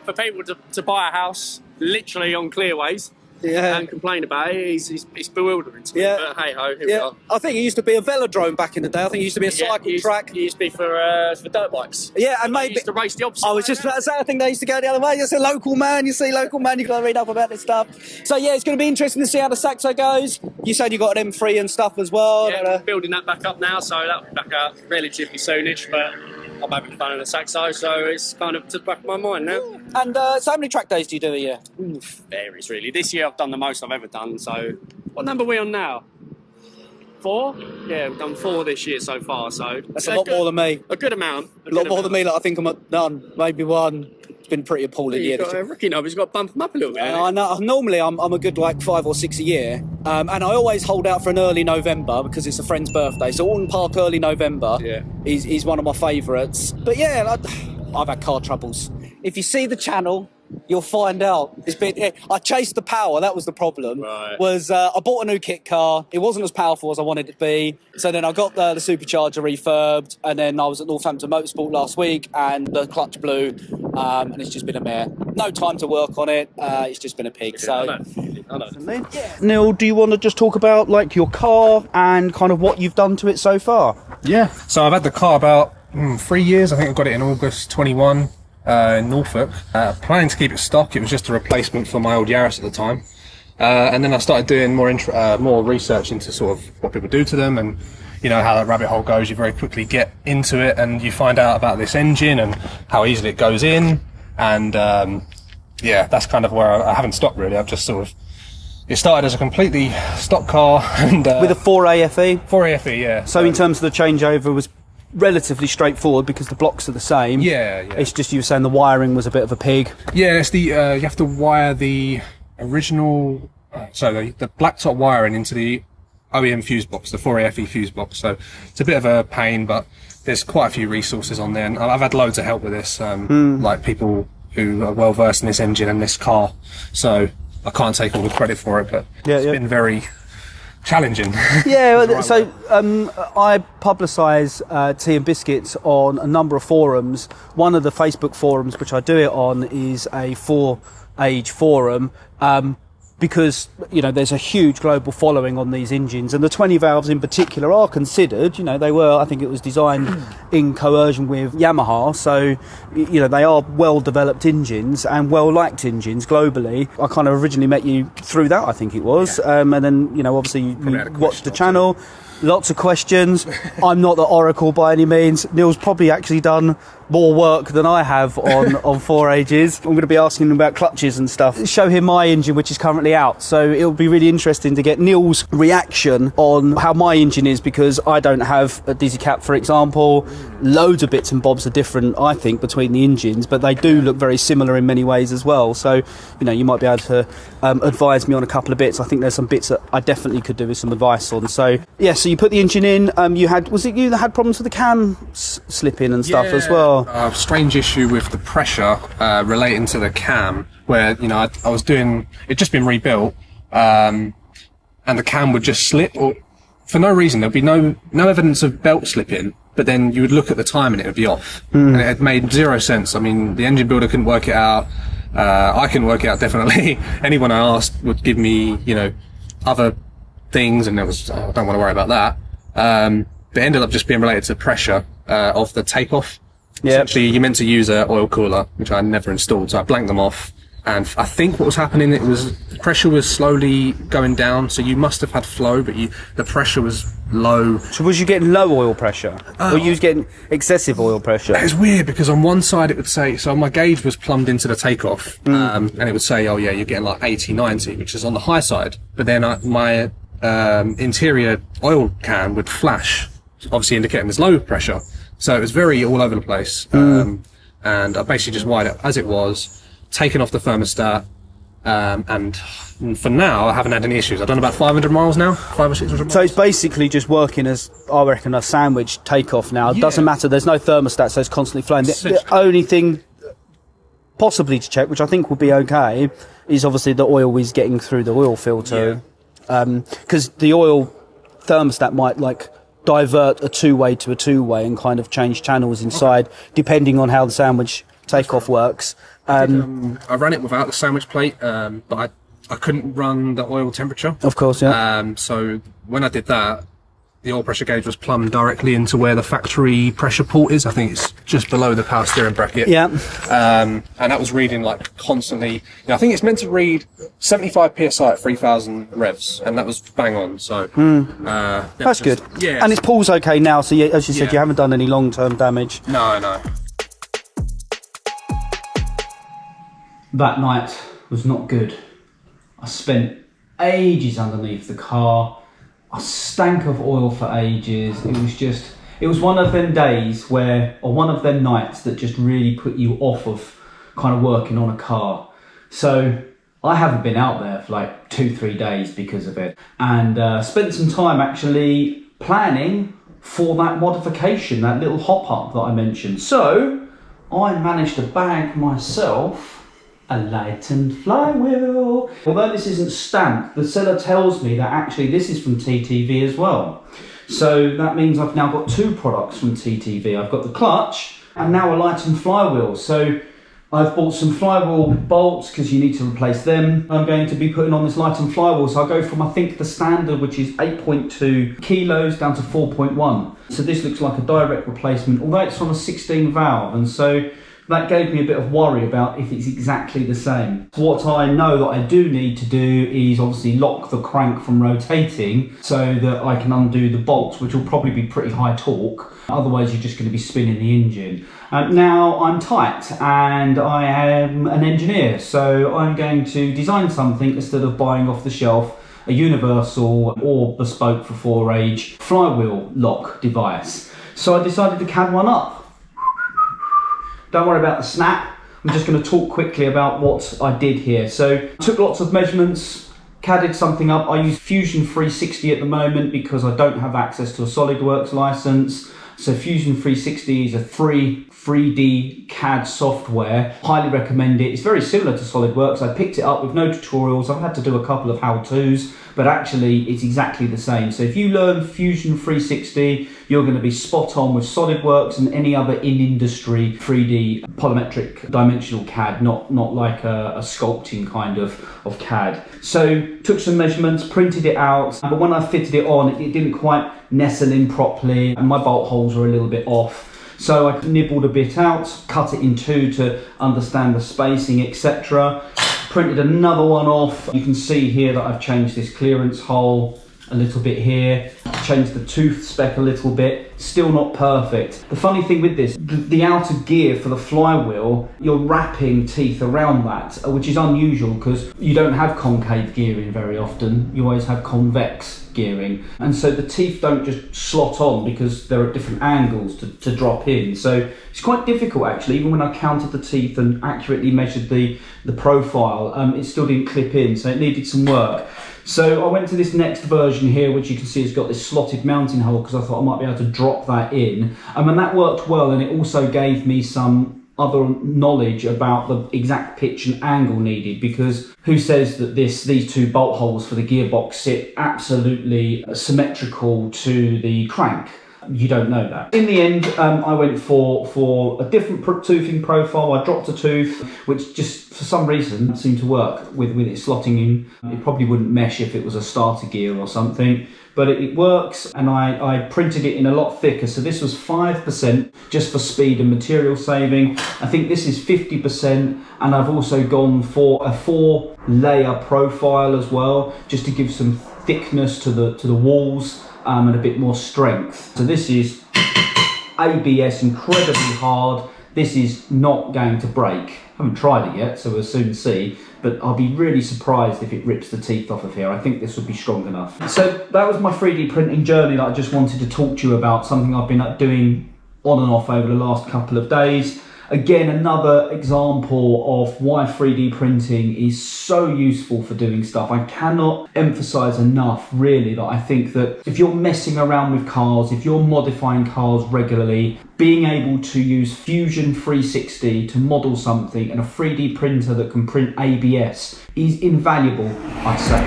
for people to buy a house literally on clearways, and complain about it, it's bewildering to me. But hey ho, here we are. I think it used to be a velodrome back in the day. I think it used to be a cycle track. It used to be for dirt bikes. Yeah, and maybe used to race the opposite. I was just about to say, I think they used to go the other way. You see local man, you got to read up about this stuff. So yeah, it's going to be interesting to see how the Saxo goes. You said you got an M3 and stuff as well. Yeah, we're building that back up now, so that'll be back out relatively soonish, but I'm having fun in the Saxo, so it's kind of to the back of my mind now. And so how many track days do you do a year? Varies really. This year I've done the most I've ever done, so what number are we on now? 4? Yeah, we've done 4 this year so far, so that's a lot more than me. A good amount. A lot more than me. Like, I think I'm at none, maybe 1. It's been pretty appalling year. Got a rookie number, he's got to bump them up a little bit. I know. Normally I'm a good 5 or 6 a year, and I always hold out for an early November because it's a friend's birthday. So Alton Park early November is one of my favourites. But yeah, I've had car troubles. If you see the channel, you'll find out. I chased the power, that was the problem. Right. I bought a new kit car, it wasn't as powerful as I wanted it to be, so then I got the supercharger refurbed, and then I was at Northampton Motorsport last week, and the clutch blew, and it's just been a mare. No time to work on it, it's just been a pig. I know. Neil, do you want to just talk about your car and kind of what you've done to it so far? Yeah, so I've had the car about 3 years. I think I got it in August 21 in Norfolk. Planning to keep it stock. It was just a replacement for my old Yaris at the time. And then I started doing more research into sort of what people do to them, and how that rabbit hole goes. You very quickly get into it, and you find out about this engine and how easily it goes in. And that's kind of where I haven't stopped really. I've just it started as a completely stock car, and with a 4AFE. 4AFE, yeah. So in terms of the changeover was relatively straightforward because the blocks are the same. Yeah. It's just you were saying the wiring was a bit of a pig. Yeah, it's you have to wire the original, the black top wiring into the OEM fuse box, the 4AFE fuse box. So it's a bit of a pain, but there's quite a few resources on there, and I've had loads of help with this, like people who are well versed in this engine and this car. So I can't take all the credit for it, but it's been very challenging. Yeah, so I publicise TeaN'BizzKits on a number of forums. One of the Facebook forums which I do it on is a 4-age forum, because there's a huge global following on these engines, and the 20 valves in particular are considered. They were, I think it was designed in coercion with Yamaha, so they are well developed engines and well liked engines globally. I kind of originally met you through that, I think it was, and then obviously you watched the channel. Lots of questions. I'm not the oracle by any means. Neil's probably actually done more work than I have on 4Ages. I'm going to be asking him about clutches and stuff. Show him my engine, which is currently out. So it'll be really interesting to get Neil's reaction on how my engine is, because I don't have a dizzy cap, for example. Loads of bits and bobs are different, I think, between the engines, but they do look very similar in many ways as well. So, you might be able to advise me on a couple of bits. I think there's some bits that I definitely could do with some advice on. So, yeah, so you put the engine in. Was it you that had problems with the cam slipping and stuff as well? Strange issue with the pressure relating to the cam, where I was doing it, just been rebuilt, and the cam would just slip, or for no reason. There'd be no evidence of belt slipping, but then you would look at the time and it would be off, and it had made zero sense. I mean, the engine builder couldn't work it out. I couldn't work it out, definitely. Anyone I asked would give me other things, and it was, I don't want to worry about that. but it ended up just being related to pressure of the takeoff. Yeah. Essentially, you're meant to use an oil cooler, which I never installed, so I blanked them off. And I think what was happening, it was pressure was slowly going down, so you must have had flow, but the pressure was low. So was you getting low oil pressure? Or you was getting excessive oil pressure? It was weird, because on one side it would say, so my gauge was plumbed into the takeoff, and it would say, oh yeah, you're getting like 80, 90, which is on the high side. But then my interior oil can would flash, obviously indicating there's low pressure. So it was very all over the place. And I basically just wired it as it was, taken off the thermostat, and for now I haven't had any issues. I've done about 500 miles now, 500 or 600 miles. So it's basically just working as, I reckon, a sandwich takeoff now. It doesn't matter, there's no thermostat, so it's constantly flowing. The only thing possibly to check, which I think would be okay, is obviously the oil is getting through the oil filter. Because the oil thermostat might like divert a two-way to a two-way and kind of change channels inside, depending on how the sandwich takeoff works. I ran it without the sandwich plate, but I couldn't run the oil temperature. Of course, yeah. So when I did that, the oil pressure gauge was plumbed directly into where the factory pressure port is. I think it's just below the power steering bracket. Yeah. And that was reading like constantly. I think it's meant to read 75 psi at 3,000 revs, and that was bang on. So That's good. Yeah. And its pull's okay now, so as you said, you haven't done any long-term damage. No. That night was not good. I spent ages underneath the car. I stank of oil for ages. It was one of them days or one of them nights that just really put you off of kind of working on a car. So I haven't been out there for like 2-3 days because of it, and spent some time actually planning for that modification, that little hop up that I mentioned. So I managed to bag myself a lightened flywheel. Although this isn't stamped, the seller tells me that actually this is from TTV as well. So that means I've now got 2 products from TTV. I've got the clutch and now a lightened flywheel. So I've bought some flywheel bolts because you need to replace them. I'm going to be putting on this lightened flywheel. So I go from, I think, the standard, which is 8.2 kilos down to 4.1. So this looks like a direct replacement, although it's from a 16 valve. And so that gave me a bit of worry about if it's exactly the same. What I know that I do need to do is obviously lock the crank from rotating so that I can undo the bolts, which will probably be pretty high torque. Otherwise, you're just going to be spinning the engine. Now I'm tight and I am an engineer, so I'm going to design something instead of buying off the shelf a universal or bespoke for 4-age flywheel lock device. So I decided to CAD one up. Don't worry about the snap. I'm just going to talk quickly about what I did here. So I took lots of measurements, CAD'd something up. I use Fusion 360 at the moment because I don't have access to a SolidWorks license. So Fusion 360 is a free 3D CAD software. Highly recommend it. It's very similar to SolidWorks. I picked it up with no tutorials. I've had to do a couple of how-tos, but actually it's exactly the same. So if you learn Fusion 360, you're going to be spot on with SolidWorks and any other in-industry 3D polymetric dimensional CAD, not like a sculpting kind of CAD. So took some measurements, printed it out, but when I fitted it on, it didn't quite nestle in properly and my bolt holes were a little bit off. So I nibbled a bit out, cut it in 2 to understand the spacing, etc. Printed another one off. You can see here that I've changed this clearance hole a little bit here, changed the tooth spec a little bit, still not perfect. The funny thing with this, the outer gear for the flywheel, you're wrapping teeth around that, which is unusual because you don't have concave gearing very often, you always have convex gearing, and so the teeth don't just slot on because they're at different angles to drop in. So it's quite difficult actually. Even when I counted the teeth and accurately measured the profile, it still didn't clip in, so it needed some work. So I went to this next version here, which you can see has got this slotted mounting hole because I thought I might be able to drop that in, and that worked well, and it also gave me some other knowledge about the exact pitch and angle needed, because who says that these 2 bolt holes for the gearbox sit absolutely symmetrical to the crank? You don't know that. In the end, I went for a different toothing profile. I dropped a tooth, which just for some reason seemed to work with it slotting in. It probably wouldn't mesh if it was a starter gear or something, but it works, and I printed it in a lot thicker. So this was 5% just for speed and material saving. I think this is 50%, and I've also gone for a 4-layer profile as well, just to give some thickness to the walls and a bit more strength. So this is ABS, incredibly hard. This is not going to break. I haven't tried it yet, so we'll soon see, but I'll be really surprised if it rips the teeth off of here. I think this would be strong enough. So that was my 3D printing journey that I just wanted to talk to you about, something I've been doing on and off over the last couple of days. Again, another example of why 3D printing is so useful for doing stuff. I cannot emphasize enough, really, that I think that if you're messing around with cars, if you're modifying cars regularly, being able to use Fusion 360 to model something and a 3D printer that can print ABS is invaluable, I'd say.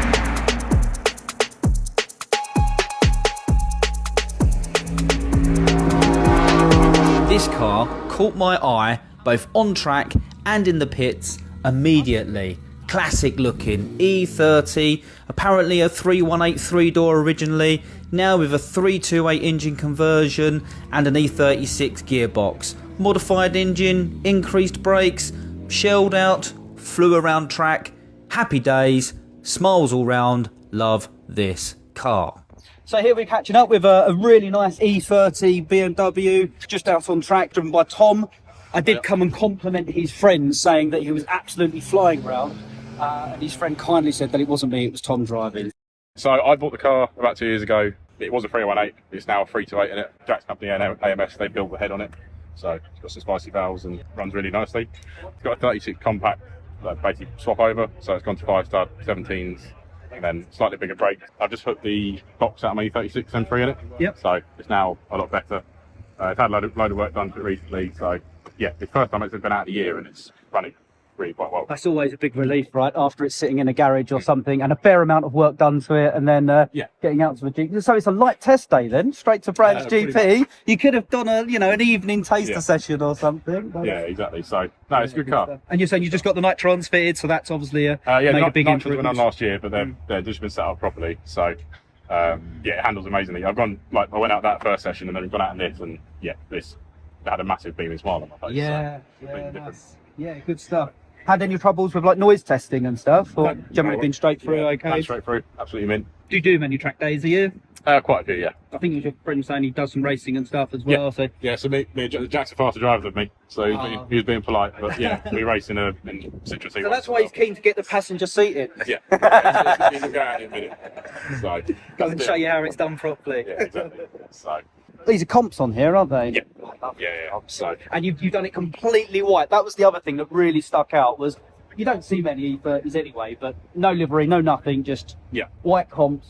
This car caught my eye both on track and in the pits immediately. Classic looking E30, apparently a 318 3-door originally, now with a 328 engine conversion and an E36 gearbox. Modified engine, increased brakes, shelled out, flew around track. Happy days, smiles all round, love this car. So here we're catching up with a really nice E30 BMW, just out on track, driven by Tom. I did come and compliment his friend, saying that he was absolutely flying around. And his friend kindly said that it wasn't me, it was Tom driving. So I bought the car about 2 years ago. It was a 318, it's now a 328 in it. Jack's company and AMS, they built the head on it. So it's got some spicy valves and runs really nicely. It's got a 36 compact, basically swap over. So it's gone to 5-star 17s. And then slightly bigger brakes. I've just put the box out of my E36 M3 in it. Yep. So it's now a lot better. It's had a load of work done to it recently. So yeah, it's the first time it's been out a year and it's running really quite well. That's always a big relief, right? After it's sitting in a garage or something and a fair amount of work done to it, and then getting out to the GP. So it's a light test day then, straight to Brad's GP. You could have done an evening taster session or something. Yeah, exactly. So no, it's a good car. And you're saying you just got the nitrons fitted, so that's obviously a big nitrons were improvement. done last year, but they're just been set up properly. So it handles amazingly. I went out that first session and then gone out in this, and this had a massive beaming smile on my face. Nice. Yeah, good stuff. Had any troubles with noise testing and stuff, or generally been straight through? Okay, straight through, absolutely mint. Do you do many track days a year? Quite a few, yeah. I think your friend saying he does some racing and stuff as well. So so me and Jack's a faster driver than me, so he was being polite, but we race in Citrus. So that's why he's keen to get the passenger seat in. He's going to go out in a minute. So go and show you how it's done properly. Yeah, exactly. So these are comps on here, aren't they? Yeah. So and you've done it completely white. That was the other thing that really stuck out, was you don't see many E30s anyway, but no livery, no nothing, just white comps.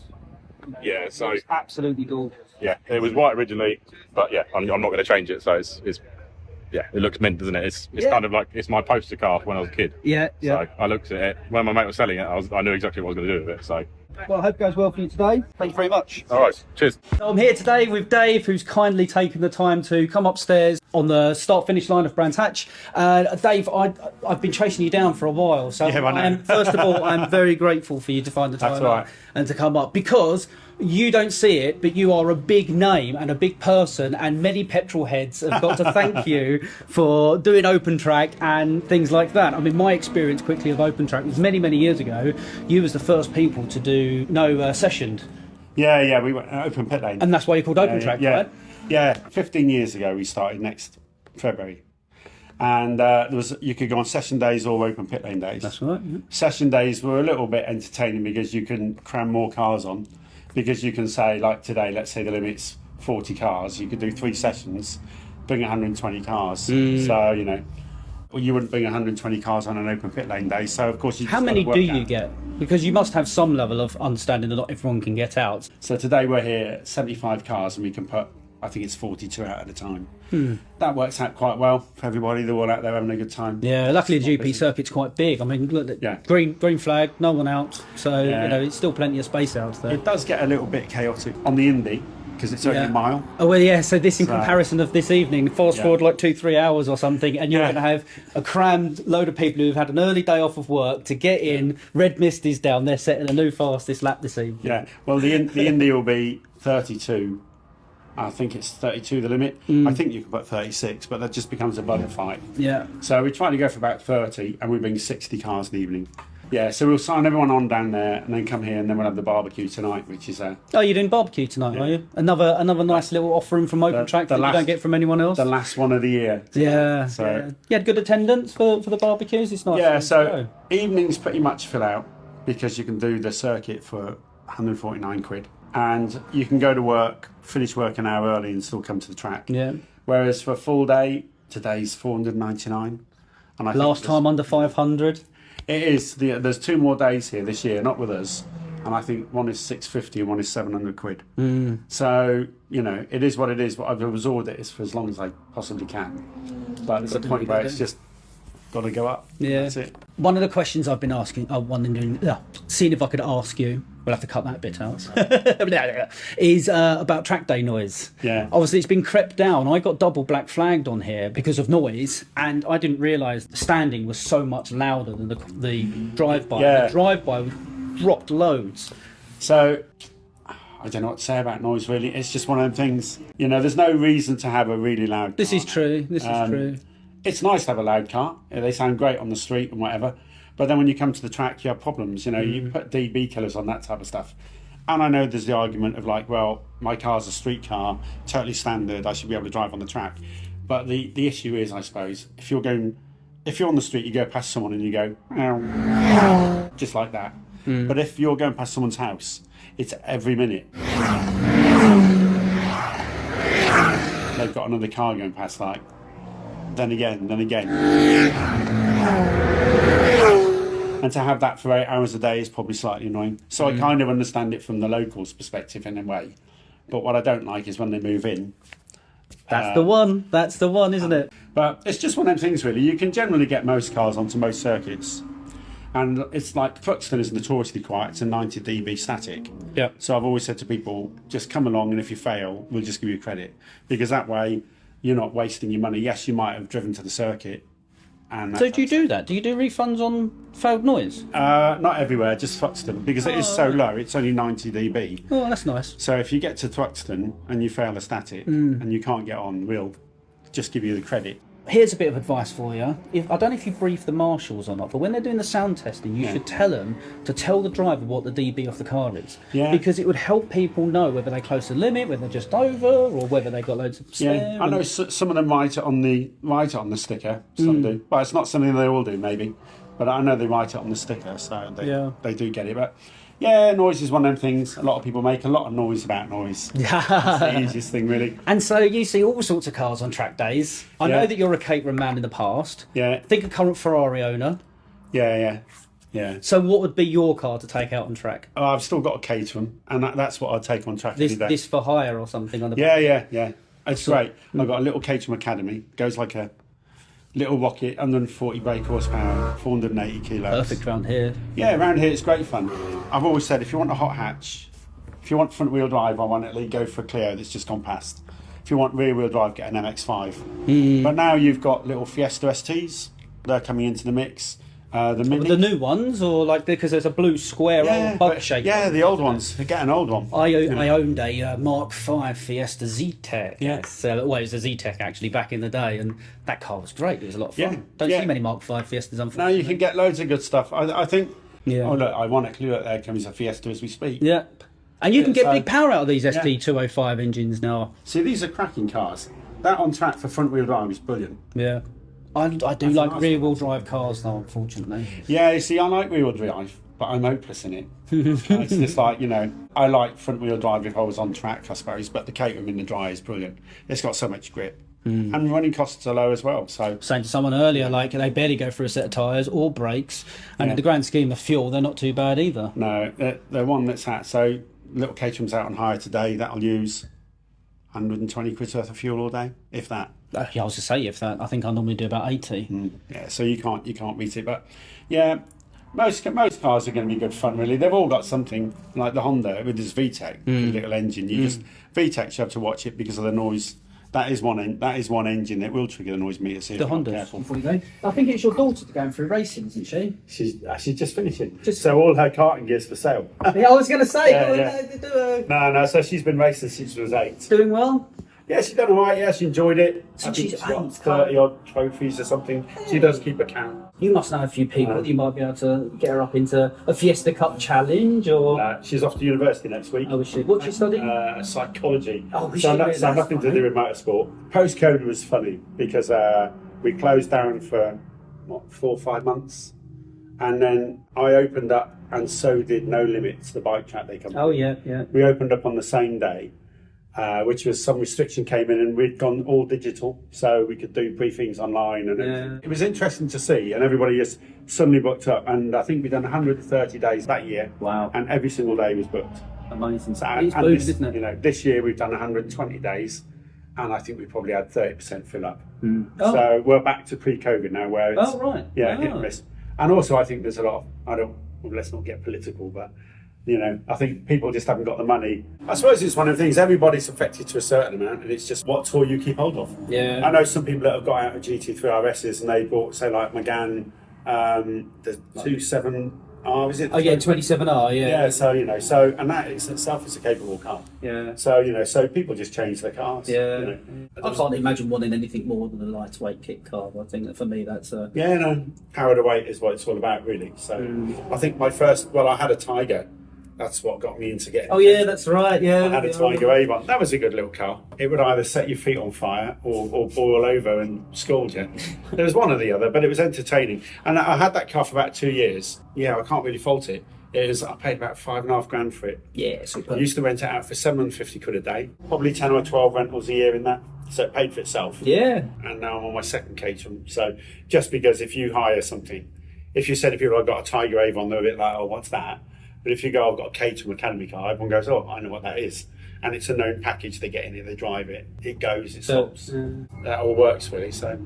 So it's absolutely gorgeous. Yeah, it was white originally, but I'm not going to change it. So it's it looks mint, doesn't it? It's kind of like, it's my poster car when I was a kid. So I looked at it when my mate was selling it. I knew exactly what I was going to do with it. So well, I hope it goes well for you today. Thank you very much. All right, cheers. So I'm here today with Dave, who's kindly taken the time to come upstairs on the start-finish line of Brands Hatch. Dave, I've been chasing you down for a while, so first of all, I'm very grateful for you to find the time and to come up, because you don't see it, but you are a big name and a big person, and many petrol heads have got to thank you for doing OpenTrack and things like that. I mean, my experience quickly of OpenTrack was many, many years ago. You was the first people to do sessioned. Yeah, we went open pit lane. And that's why you called OpenTrack, right? Yeah, 15 years ago we started next February. And you could go on session days or open pit lane days. That's right. Yeah. Session days were a little bit entertaining because you can cram more cars on. Because you can say, like today, let's say the limit's 40 cars, you could do 3 sessions, bring 120 cars. So, you wouldn't bring 120 cars on an open pit lane day. So, of course, how many do you get? Because you must have some level of understanding that not everyone can get out. So today we're here, 75 cars, and we can put, I think it's 42 out at a time. That works out quite well for everybody. They're all out there having a good time. Yeah, luckily the GP circuit's quite big. I mean, look, green flag, no one out. So, it's still plenty of space out there. It does get a little bit chaotic on the Indy, because it's only a mile. Oh well, yeah. So this in comparison of this evening, fast forward like 2-3 hours or something, and you're going to have a crammed load of people who've had an early day off of work to get in. Red Mist is down. They're setting a new fastest lap this evening. Yeah. Well, the Indy will be 32. I think it's 32 the limit. I think you can put 36, but that just becomes a bugger fight. Yeah. So we try to go for about 30, and we bring 60 cars in the evening. Yeah, so we'll sign everyone on down there, and then come here, and then we'll have the barbecue tonight, which is Oh, you're doing barbecue tonight, are you? Another nice little offering from OpenTrack that you don't get from anyone else. The last one of the year. Yeah. So you had good attendance for the barbecues. It's nice. yeah, so evenings pretty much fill out because you can do the circuit for 149 quid, and you can go to work, finish work an hour early, and still come to the track. Yeah. Whereas for a full day, today's 499. And Last time under 500. It is. There's 2 more days here this year, not with us, and I think one is 650 and one is 700 quid. So it is what it is. But I've absorbed it for as long as I possibly can. But it's a point where it's just got to go up. Yeah. That's it. One of the questions I've been asking, seeing if I could ask you, we'll have to cut that bit out, is about track day noise. Yeah. Obviously, it's been crept down. I got double black flagged on here because of noise, and I didn't realise the standing was so much louder than the drive-by. Yeah. The drive-by dropped loads. So I don't know what to say about noise, really. It's just one of them things. There's no reason to have a really loud car. This is true. This is true. It's nice to have a loud car. They sound great on the street and whatever. But then when you come to the track, you have problems. You put dB killers on that type of stuff. And I know there's the argument of like, well, my car's a street car, totally standard. I should be able to drive on the track. But the issue is, I suppose, if you're on the street, you go past someone and you go, ow, just like that. But if you're going past someone's house, it's every minute. They've got another car going past, like, then again. And to have that for 8 hours a day is probably slightly annoying. So I kind of understand it from the locals' perspective in a way. But what I don't like is when they move in. That's the one. That's the one, isn't it? But it's just one of them things, really. You can generally get most cars onto most circuits. And it's like Thruxton is notoriously quiet. It's a 90 dB static. Yeah. So I've always said to people, just come along, and if you fail, we'll just give you credit. Because that way, you're not wasting your money. Yes, you might have driven to the circuit. So do you do that? Do you do refunds on failed noise? Not everywhere, just Thruxton, because it is so low. It's only 90 dB. Oh, that's nice. So if you get to Thruxton and you fail a static and you can't get on, we'll just give you the credit. Here's a bit of advice for you. I don't know if you brief the marshals or not, but when they're doing the sound testing, you should tell them to tell the driver what the dB of the car is. Yeah. Because it would help people know whether they're close to the limit, whether they're just over, or whether they've got loads of spare. Yeah, I know some of them write it on the sticker. Some do, but it's not something they all do, maybe. But I know they write it on the sticker, so they do get it. But yeah, noise is one of them things. A lot of people make a lot of noise about noise. Yeah, it's the easiest thing, really. And so you see all sorts of cars on track days. I know that you're a Caterham man in the past. Yeah. Think a current Ferrari owner. Yeah. So what would be your car to take out on track? Oh, I've still got a Caterham, and that's what I'd take on track. This for hire or something on the back. Yeah. It's great. I've got a little Caterham Academy. Goes like a little rocket, 140 brake horsepower, 480 kilos. Perfect round here. Yeah, around here it's great fun. I've always said if you want a hot hatch, if you want front wheel drive, ironically, go for a Clio that's just gone past. If you want rear wheel drive, get an MX-5. But now you've got little Fiesta STs. They're coming into the mix. The Mini. The new ones, or like because there's a blue square old bug shape. Yeah, the old ones. Get an old one. I owned a Mark V Fiesta Z-Tech. Yes. Well, it was a Z-Tech actually back in the day, and that car was great. It was a lot of fun. Don't see many Mark V Fiestas, unfortunately. Now you can get loads of good stuff. I think. Yeah. Oh look, ironically, there comes a Fiesta as we speak. Yeah. And you can get big power out of these ST205 engines now. See, these are cracking cars. That on track for front wheel drive is brilliant. Yeah. I do like rear-wheel drive cars, though, unfortunately. Yeah, you see, I like rear-wheel drive, but I'm hopeless in it. It's just like, I like front-wheel drive if I was on track, I suppose, but the Caterham in the dry is brilliant. It's got so much grip. And running costs are low as well. So saying to someone earlier, like, they barely go for a set of tyres or brakes, and in the grand scheme of fuel, they're not too bad either. No, they're one that's at, so little Caterham's out on hire today, that'll use 120 quid worth of fuel all day, if that. Yeah, I was to say if that. I think I normally do about 80. Yeah, so you can't beat it. But yeah, Most cars are going to be good fun, really. They've all got something, like the Honda with this VTEC, the little engine. VTEC, you have to watch it because of the noise. That is one engine that will trigger the noise meter. So The Honda. I think it's your daughter going through racing, isn't she? She's just finishing. So all her karting gear's for sale. Yeah, I was going to say. No. So she's been racing since she was 8. Doing well. Yeah, she's done all right. Yeah, she enjoyed it. Since I think she's she's got 8, 30 odd trophies or something. She does keep a count. You must know a few people that you might be able to get her up into a Fiesta Cup challenge, or. She's off to university next week. Oh, is she? What's she studying? Psychology. Oh, so nothing to do with motorsport. Postcode was funny because we closed down for 4 or 5 months, and then I opened up, and so did No Limits, the bike track they come. Oh yeah. We opened up on the same day. Which was some restriction came in, and we'd gone all digital, so we could do briefings online, and it was interesting to see. And everybody just suddenly booked up, and I think we'd done 130 days that year. Wow! And every single day was booked. Amazing. So, It's booming, isn't it? You know, this year we've done 120 days, and I think we probably had 30% fill up. So we're back to pre-COVID now, where it's hit and miss. And also, I think there's a lot of let's not get political, but. You know, I think people just haven't got the money. I suppose it's one of the things, everybody's affected to a certain amount, and it's just what tool you keep hold of. Yeah. I know some people that have got out of GT3 RSs and they bought, say, like Megane, the 27R, is it? Oh, yeah, 27R, yeah. Yeah, so, you know, and that itself is a capable car. Yeah. So, you know, so people just change their cars. Yeah. You know. I can't imagine wanting anything more than a lightweight kit car. I think that for me, that's Yeah, no, power to weight is what it's all about, really. So I think I had a Tiger. That's what got me into getting. Oh yeah, that's right. Yeah, I had a Tiger Avon. That was a good little car. It would either set your feet on fire or boil over and scald you. There was one or the other, but it was entertaining. And I had that car for about 2 years. Yeah, I can't really fault it. I paid about $5.5 for it. Yeah, super. I used to rent it out for £750 a day. Probably 10 or 12 rentals a year in that. So it paid for itself. Yeah. And now I'm on my second Caterham. So just because if you hire something, if you said to people, I've got a Tiger Avon, they're a bit like, oh, what's that? But if you go, I've got a Caterham Academy car, everyone goes, oh, I know what that is. And it's a known package. They get in it, they drive it, it goes, it stops. That all works, really. So,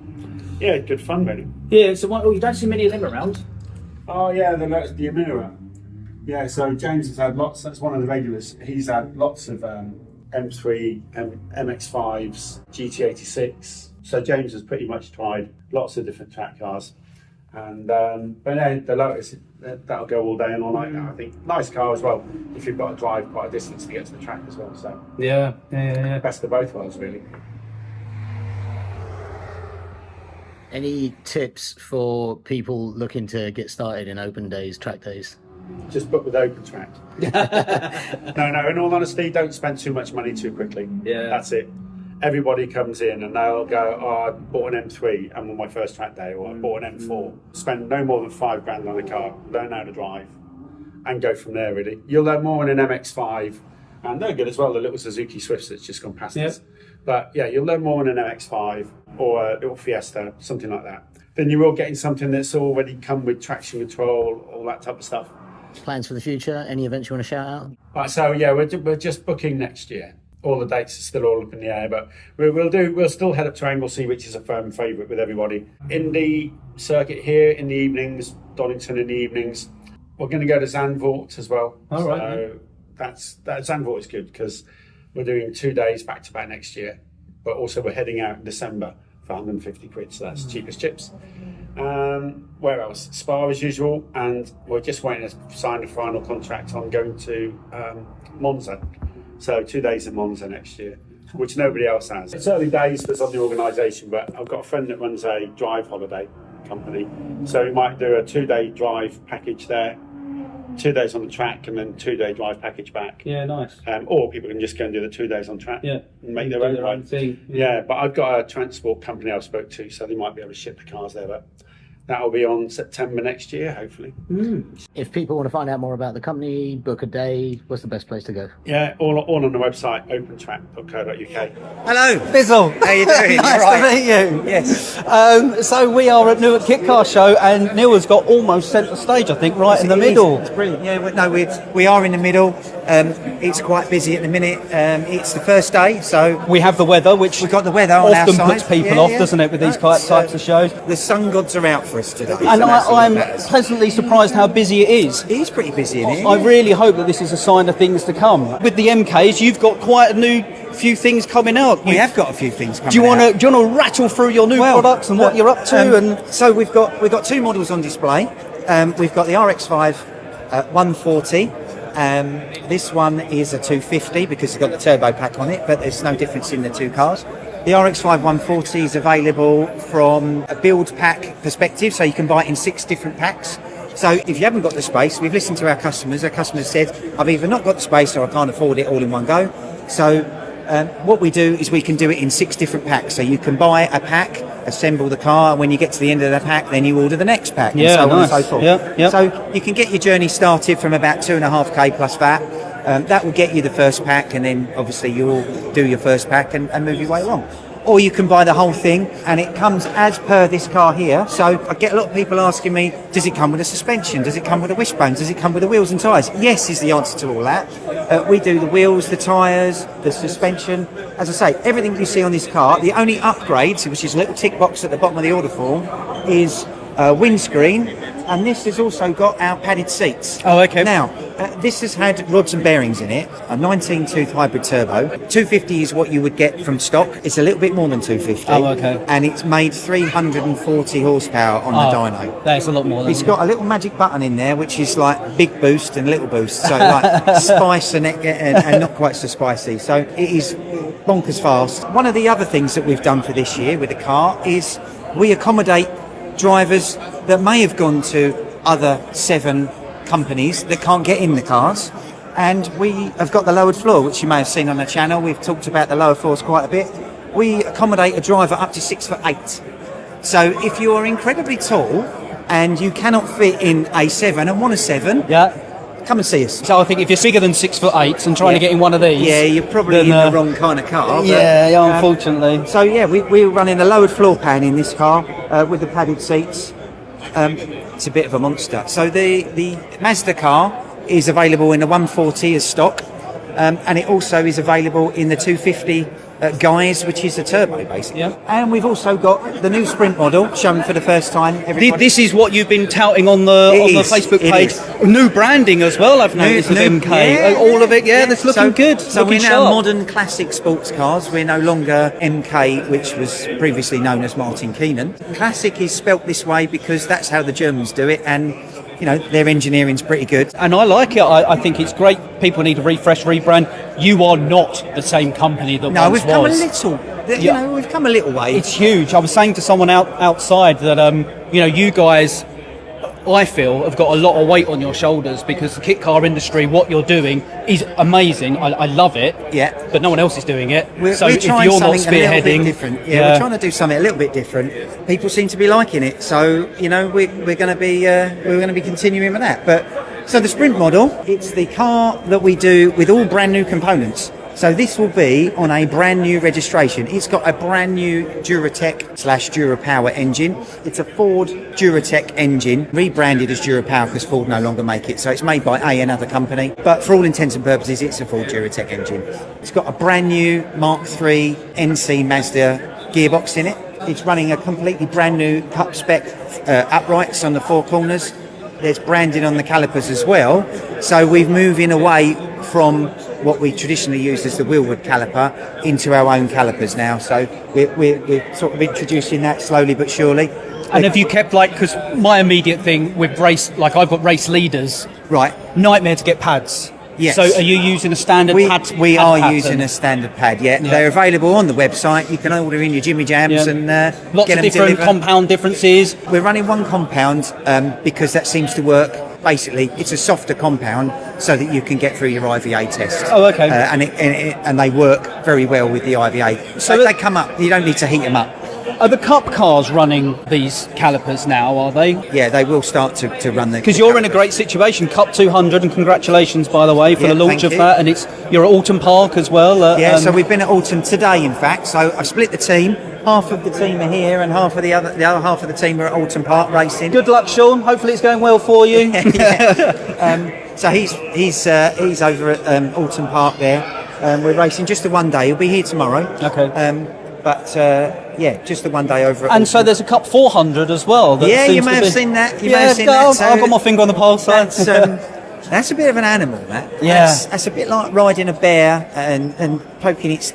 yeah, good fun, really. Yeah, so you don't see many of them around? Oh, yeah, the Amira. Yeah, so James has had lots, that's one of the regulars. He's had lots of M3, MX5s, GT86. So James has pretty much tried lots of different track cars. And but then the Lotus, that'll go all day and all night now, I think. Nice car as well, if you've got to drive quite a distance to get to the track as well. So yeah. Best of both worlds, really. Any tips for people looking to get started in open days, track days? Just book with OpenTrack. No, in all honesty, don't spend too much money too quickly. Yeah. That's it. Everybody comes in and they'll go, oh, I bought an M3 and on my first track day, or I bought an M4. Spend no more than £5,000 on a car, learn how to drive, and go from there, really. You'll learn more in an MX5, and they're good as well, the little Suzuki Swifts that's just gone past us. But yeah, you'll learn more in an MX5 or a little Fiesta, something like that. Then you will get in something that's already come with traction control, all that type of stuff. Plans for the future? Any events you want to shout out? Right, so yeah, we're just booking next year. All the dates are still all up in the air, but we'll still head up to Anglesey, which is a firm favourite with everybody. In the circuit here in the evenings, Donington in the evenings. We're going to go to Zandvoort as well. All right. So that Zandvoort is good because we're doing 2 days back to back next year, but also we're heading out in December for £150, so that's cheap as chips. Where else? Spa as usual, and we're just waiting to sign the final contract on going to Monza. So 2 days in Monza next year, which nobody else has. It's early days for us on the organisation, but I've got a friend that runs a drive holiday company. So we might do a 2-day drive package there, 2 days on the track, and then 2-day drive package back. Yeah, nice. Or people can just go and do the 2 days on track and make their own thing. Yeah, but I've got a transport company I've spoke to, so they might be able to ship the cars there. But that'll be on September next year, hopefully. If people want to find out more about the company, book a day, what's the best place to go? Yeah, all on the website, opentrack.co.uk. Hello, Bizzle. How you doing? Nice to meet you. Yes. So we are at Newark Kit Car Show, and Neil has got almost centre stage, I think, right in the middle. It's brilliant. Yeah, we are in the middle. It's quite busy at the minute. It's the first day, so We have the weather, which we've got the weather on our often side. puts people Yeah, off, yeah. doesn't it, with these No, types of shows? The sun gods are out for us today. And so that's all that I'm matters. pleasantly surprised how busy it is. It is pretty busy in here. I really hope that this is a sign of things to come. With the MKs, you've got quite a few things coming out. We have got a few things coming Do you want out. to rattle through your new products and what you're up to? And so we've got two models on display. We've got the RX5 140. This one is a 250 because it's got the turbo pack on it, but there's no difference in the two cars. The RX5 140 is available from a build pack perspective, so you can buy it in 6 different packs. So if you haven't got the space, we've listened to our customers. Our customers said, I've either not got the space or I can't afford it all in one go. So what we do is we can do it in 6 different packs. So you can buy a pack, assemble the car, and when you get to the end of the pack, then you order the next pack, and so on and so forth. Yep. So you can get your journey started from about 2.5k plus VAT. That will get you the first pack, and then obviously you'll do your first pack and move your way along. Or you can buy the whole thing, and it comes as per this car here. So I get a lot of people asking me, does it come with a suspension? Does it come with a wishbone? Does it come with the wheels and tyres? Yes is the answer to all that. We do the wheels, the tyres, the suspension. As I say, everything you see on this car, the only upgrades, which is a little tick box at the bottom of the order form, is windscreen, and this has also got our padded seats. Oh, okay. Now, this has had rods and bearings in it, a 19-tooth hybrid turbo. 250 is what you would get from stock. It's a little bit more than 250. Oh, okay. And it's made 340 horsepower on the dyno. That's a lot more than It's got a little magic button in there, which is like big boost and little boost. So like spice and not quite so spicy. So it is bonkers fast. One of the other things that we've done for this year with the car is we accommodate drivers that may have gone to other 7 companies that can't get in the cars, and we have got the lowered floor, which you may have seen on the channel. We've talked about the lower floors quite a bit. We accommodate a driver up to 6'8". So if you are incredibly tall and you cannot fit in a 7 and want a 7, come and see us. So I think if you're bigger than 6'8" and trying to get in one of these, you're probably in the wrong kind of car. But, unfortunately. So we're running a lowered floor pan in this car with the padded seats. It's a bit of a monster. So the Mazda car is available in the 140 as stock, and it also is available in the 250 guise, which is a turbo basically. And we've also got the new Sprint model shown for the first time. This is what you've been touting on the Facebook page. New branding as well, I've noticed with MK. All of it, that's looking good. So looking we're now sharp. modern classic sports cars. We're no longer MK, which was previously known as Martin Keenan. Classic is spelt this way because that's how the Germans do it, and their engineering's pretty good. And I like it. I think it's great. People need to refresh, rebrand. You are not the same company that once we've come a was. little. We've come a little way. It's huge. I was saying to someone outside that you guys, I feel, have got a lot of weight on your shoulders because the kit car industry, what you're doing is amazing. I love it. But no one else is doing it. We're if trying you're not something a little bit spearheading, different. We're trying to do something a little bit different. People seem to be liking it, so we're going to be continuing with that. But so the Sprint model, it's the car that we do with all brand new components. So this will be on a brand new registration. It's got a brand new Duratec/DuraPower engine. It's a Ford Duratec engine, rebranded as DuraPower because Ford no longer make it. So it's made by another company, but for all intents and purposes, it's a Ford Duratec engine. It's got a brand new Mark III NC Mazda gearbox in it. It's running a completely brand new Cup spec uprights on the 4 corners. There's branding on the calipers as well. So we're moving away from what we traditionally used as the wheelwood caliper into our own calipers now. So we're sort of introducing that slowly but surely. And have you kept because my immediate thing with race, I've got race leaders, right? Nightmare to get pads. Yes. So are you using a standard pad? We are using a standard pad. They're available on the website. You can order in your Jimmy Jams and lots get of them different delivered. compound differences. We're running one compound because that seems to work. Basically, it's a softer compound so that you can get through your IVA test. Oh, okay. And they work very well with the IVA. So they come up. You don't need to heat them up. Are the Cup cars running these calipers now, are they? Yeah, they will start to run the... Because you're in a great situation, Cup 200, and congratulations, by the way, for the launch of that. And you're at Alton Park as well. So we've been at Alton today, in fact. So I've split the team. half of the team are here, and the other half of the team are at Alton Park racing. Good luck, Sean. Hopefully it's going well for you. So he's over at Alton Park there. We're racing just the one day. He'll be here tomorrow. Okay. But just the one day over at And so there's a Cup 400 as well. That you seems may to have be... seen that. I've got my finger on the pulse. That's a bit of an animal, that. Yeah. That's a bit like riding a bear and poking its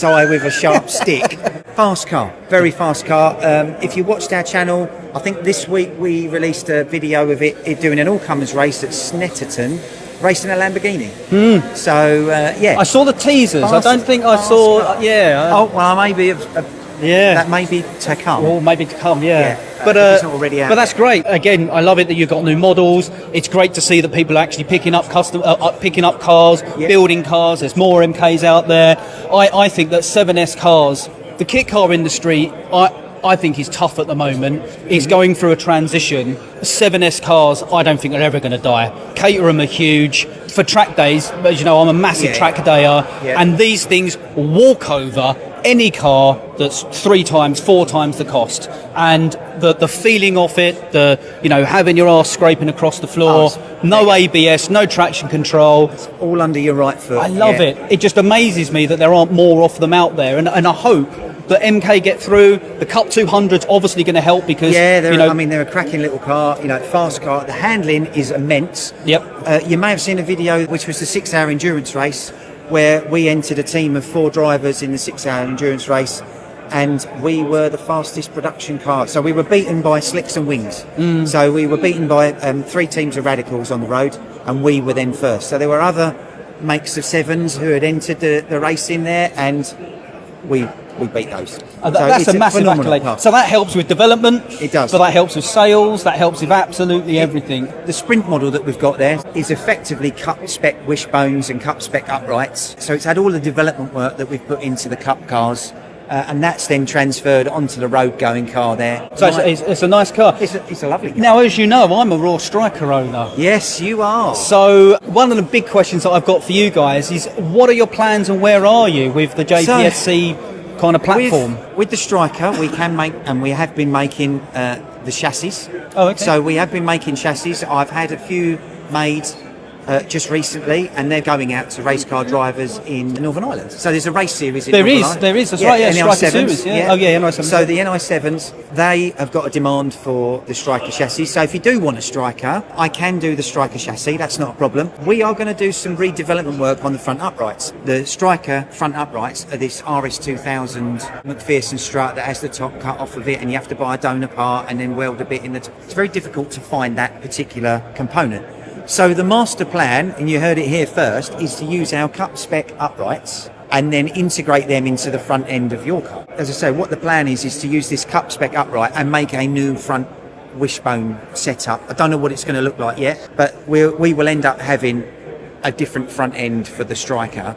eye with a sharp stick. Fast car, very fast car. If you watched our channel, I think this week we released a video of it doing an all-comers race at Snetterton, racing a Lamborghini. So, I saw the teasers. I don't think I saw... Car. That may be to come. Or maybe to come, But it's not already out. But that's great. Again, I love it that you've got new models. It's great to see that people are actually picking up cars, building cars. There's more MKs out there. I think that 7S cars, the kit car industry, I think is tough at the moment. It's going through a transition. 7S cars, I don't think are ever going to die. Caterham are huge. For track days, as you know, I'm a massive track dayer, and these things walk over any car that's 3 times, 4 times the cost. And the feeling of it, having your arse scraping across the floor, no ABS, no traction control. It's all under your right foot. I love it. It just amazes me that there aren't more of them out there. And I hope that MK get through. The Cup 200's obviously going to help because... they're a cracking little car, fast car. The handling is immense. Yep. You may have seen a video which was the 6-hour endurance race where we entered a team of 4 drivers in the 6-hour endurance race, and we were the fastest production car. So we were beaten by Slicks and Wings. So we were beaten by 3 teams of radicals on the road, and we were then first. So there were other makes of 7s who had entered the race in there, and we beat those. That's a massive accolade. Car. So that helps with development. It does. So that helps with sales. That helps with absolutely everything. The sprint model that we've got there is effectively Cup spec wishbones and Cup spec uprights. So it's had all the development work that we've put into the Cup cars. And that's then transferred onto the road-going car there. So it's a nice car. It's a lovely car. Now, as you know, I'm a Raw Striker owner. Yes, you are. So one of the big questions that I've got for you guys is, what are your plans and where are you with the JPSC kind of platform? With the Striker, we can make, and we have been making the chassis. Oh, okay. So we have been making chassis. I've had a few made just recently, and they're going out to race car drivers in Northern Ireland. So there's a race series in Northern Ireland. There is, that's right, Striker Series. NI7s. So the NI7s, they have got a demand for the Striker chassis. So if you do want a Striker, I can do the Striker chassis, that's not a problem. We are going to do some redevelopment work on the front uprights. The Striker front uprights are this RS2000 McPherson strut that has the top cut off of it, and you have to buy a donor part and then weld a bit in the top. It's very difficult to find that particular component. So the master plan, and you heard it here first, is to use our Cup spec uprights and then integrate them into the front end of your car. As I say, what the plan is to use this Cup spec upright and make a new front wishbone setup. I don't know what it's going to look like yet, but we will end up having a different front end for the Striker,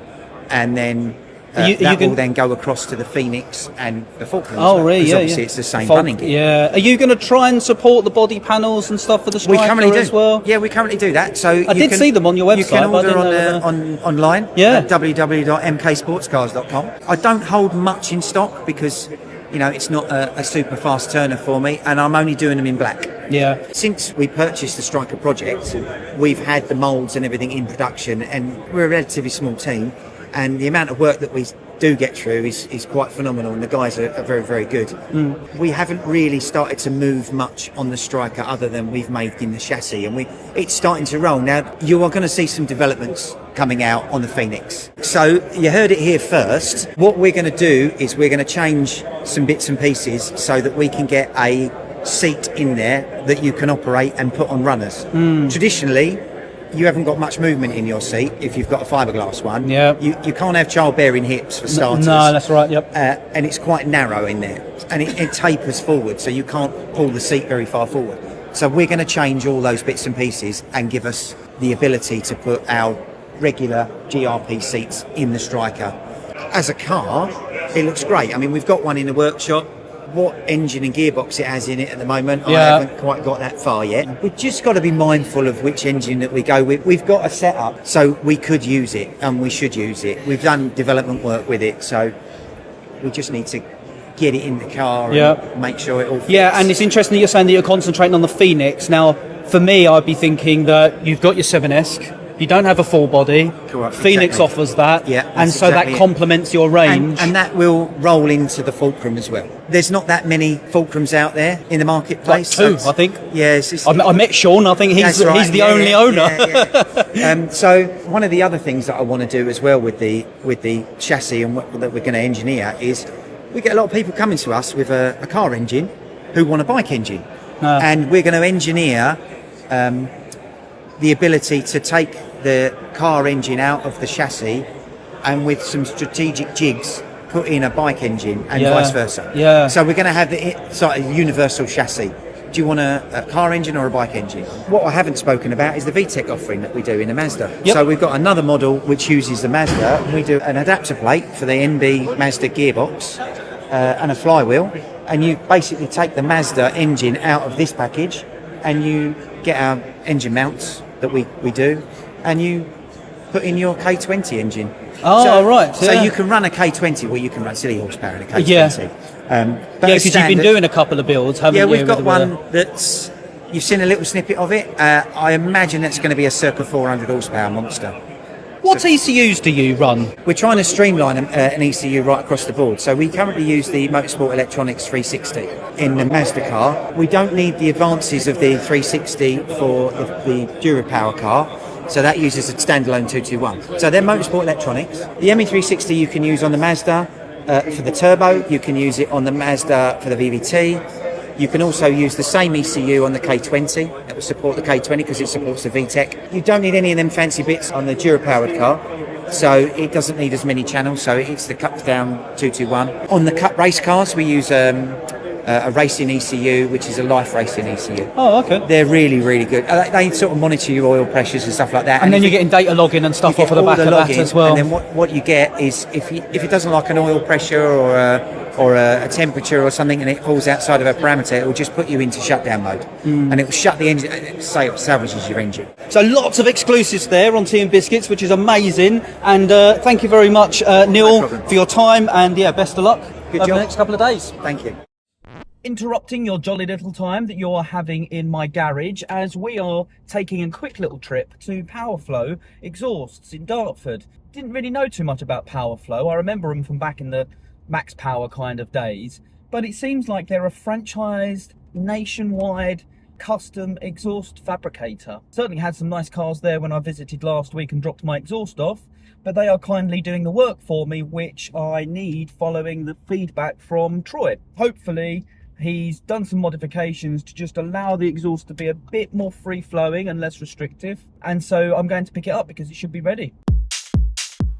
and then will then go across to the Phoenix and the Fulcrum. Oh, really? Yeah, obviously it's the same running gear. Yeah. Are you going to try and support the body panels and stuff for the Striker we currently do. as well? Yeah, we currently do that. So I did see them on your website. You can order on online at www.mksportscars.com. I don't hold much in stock because it's not a super fast turner for me, and I'm only doing them in black. Yeah. Since we purchased the Striker project, we've had the moulds and everything in production, and we're a relatively small team, and the amount of work that we do get through is quite phenomenal, and the guys are very, very good. We haven't really started to move much on the Striker other than we've made in the chassis, and it's starting to roll. Now, you are going to see some developments coming out on the Phoenix. So you heard it here first. What we're going to do is we're going to change some bits and pieces so that we can get a seat in there that you can operate and put on runners. Traditionally, you haven't got much movement in your seat if you've got a fiberglass one. Yeah. You can't have childbearing hips for starters. No, that's right, yep. And it's quite narrow in there. And it tapers forward, so you can't pull the seat very far forward. So we're going to change all those bits and pieces and give us the ability to put our regular GRP seats in the Striker. As a car, it looks great. I mean, we've got one in the workshop. What engine and gearbox it has in it at the moment, I haven't quite got that far yet. We've just got to be mindful of which engine that we go with. We've got a setup, so we could use it and we should use it. We've done development work with it, so we just need to get it in the car and Yeah. make sure it all fits. Yeah, and it's interesting that you're saying that you're concentrating on the Phoenix. Now, for me, I'd be thinking that you've got your 7S, you don't have a full body. Correct, Phoenix exactly. offers that, Yeah, and that's so exactly that it. complements your range. And that will roll into the Fulcrum as well. There's not that many Fulcrums out there in the marketplace. Like two, I think. Yes. I met Sean. I think he's the only owner. So one of the other things that I want to do as well with the chassis and that we're going to engineer is we get a lot of people coming to us with a car engine who want a bike engine, and we're going to engineer the ability to take the car engine out of the chassis and with some strategic jigs put in a bike engine and vice versa. Yeah. So we're going to have the sort of universal chassis. Do you want a car engine or a bike engine? What I haven't spoken about is the VTEC offering that we do in the Mazda. Yep. So we've got another model which uses the Mazda. We do an adapter plate for the NB Mazda gearbox and a flywheel, and you basically take the Mazda engine out of this package and you get our engine mounts that we do, and you put in your K20 engine. Right. So you can run a K20, well, you can run silly horsepower in a K20. Yeah. Because you've been doing a couple of builds, haven't you? Yeah, we've got one that's, you've seen a little snippet of it. I imagine it's going to be a circa 400 horsepower monster. What ECUs do you run? We're trying to streamline an ECU right across the board. So we currently use the Motorsport Electronics 360 in the Mazda car. We don't need the advances of the 360 for the DuraPower car. So that uses a standalone 221. So they're Motorsport Electronics. The ME360 you can use on the Mazda for the turbo. You can use it on the Mazda for the VVT. You can also use the same ECU on the K20. It will support the K20 because it supports the VTEC. You don't need any of them fancy bits on the Dura-powered car. So it doesn't need as many channels. So it's the cut down 221. On the Cup race cars, we use a racing ECU, which is a life racing ECU. Oh, okay. They're really, really good. They sort of monitor your oil pressures and stuff like that. And then you're getting data logging and stuff off of the back of that as well. And then what you get is if it doesn't like an oil pressure or a temperature or something, and it falls outside of a parameter, it will just put you into shutdown mode, and it will shut the engine. Say it salvages your engine. So lots of exclusives there on TeaN'BizzKits, which is amazing. And thank you very much, Neil, for your time. And best of luck over the next couple of days. Thank you. Interrupting your jolly little time that you're having in my garage as we are taking a quick little trip to Powerflow Exhausts in Dartford. Didn't really know too much about Powerflow. I remember them from back in the Max Power kind of days, but it seems like they're a franchised, nationwide, custom exhaust fabricator. Certainly had some nice cars there when I visited last week and dropped my exhaust off, but they are kindly doing the work for me, which I need following the feedback from Troy. Hopefully, he's done some modifications to just allow the exhaust to be a bit more free-flowing and less restrictive, and so I'm going to pick it up because it should be ready.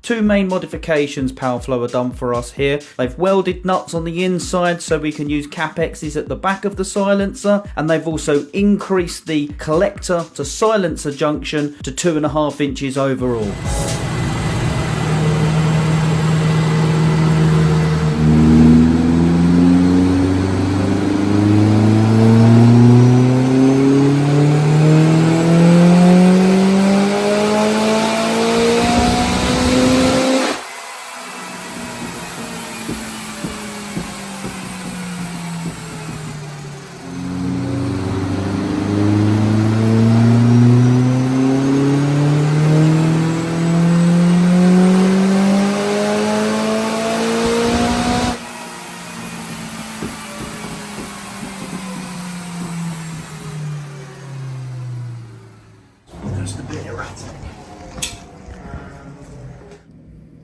Two main modifications Powerflow have done for us here. They've welded nuts on the inside so we can use capexes at the back of the silencer, and they've also increased the collector to silencer junction to 2.5 inches overall.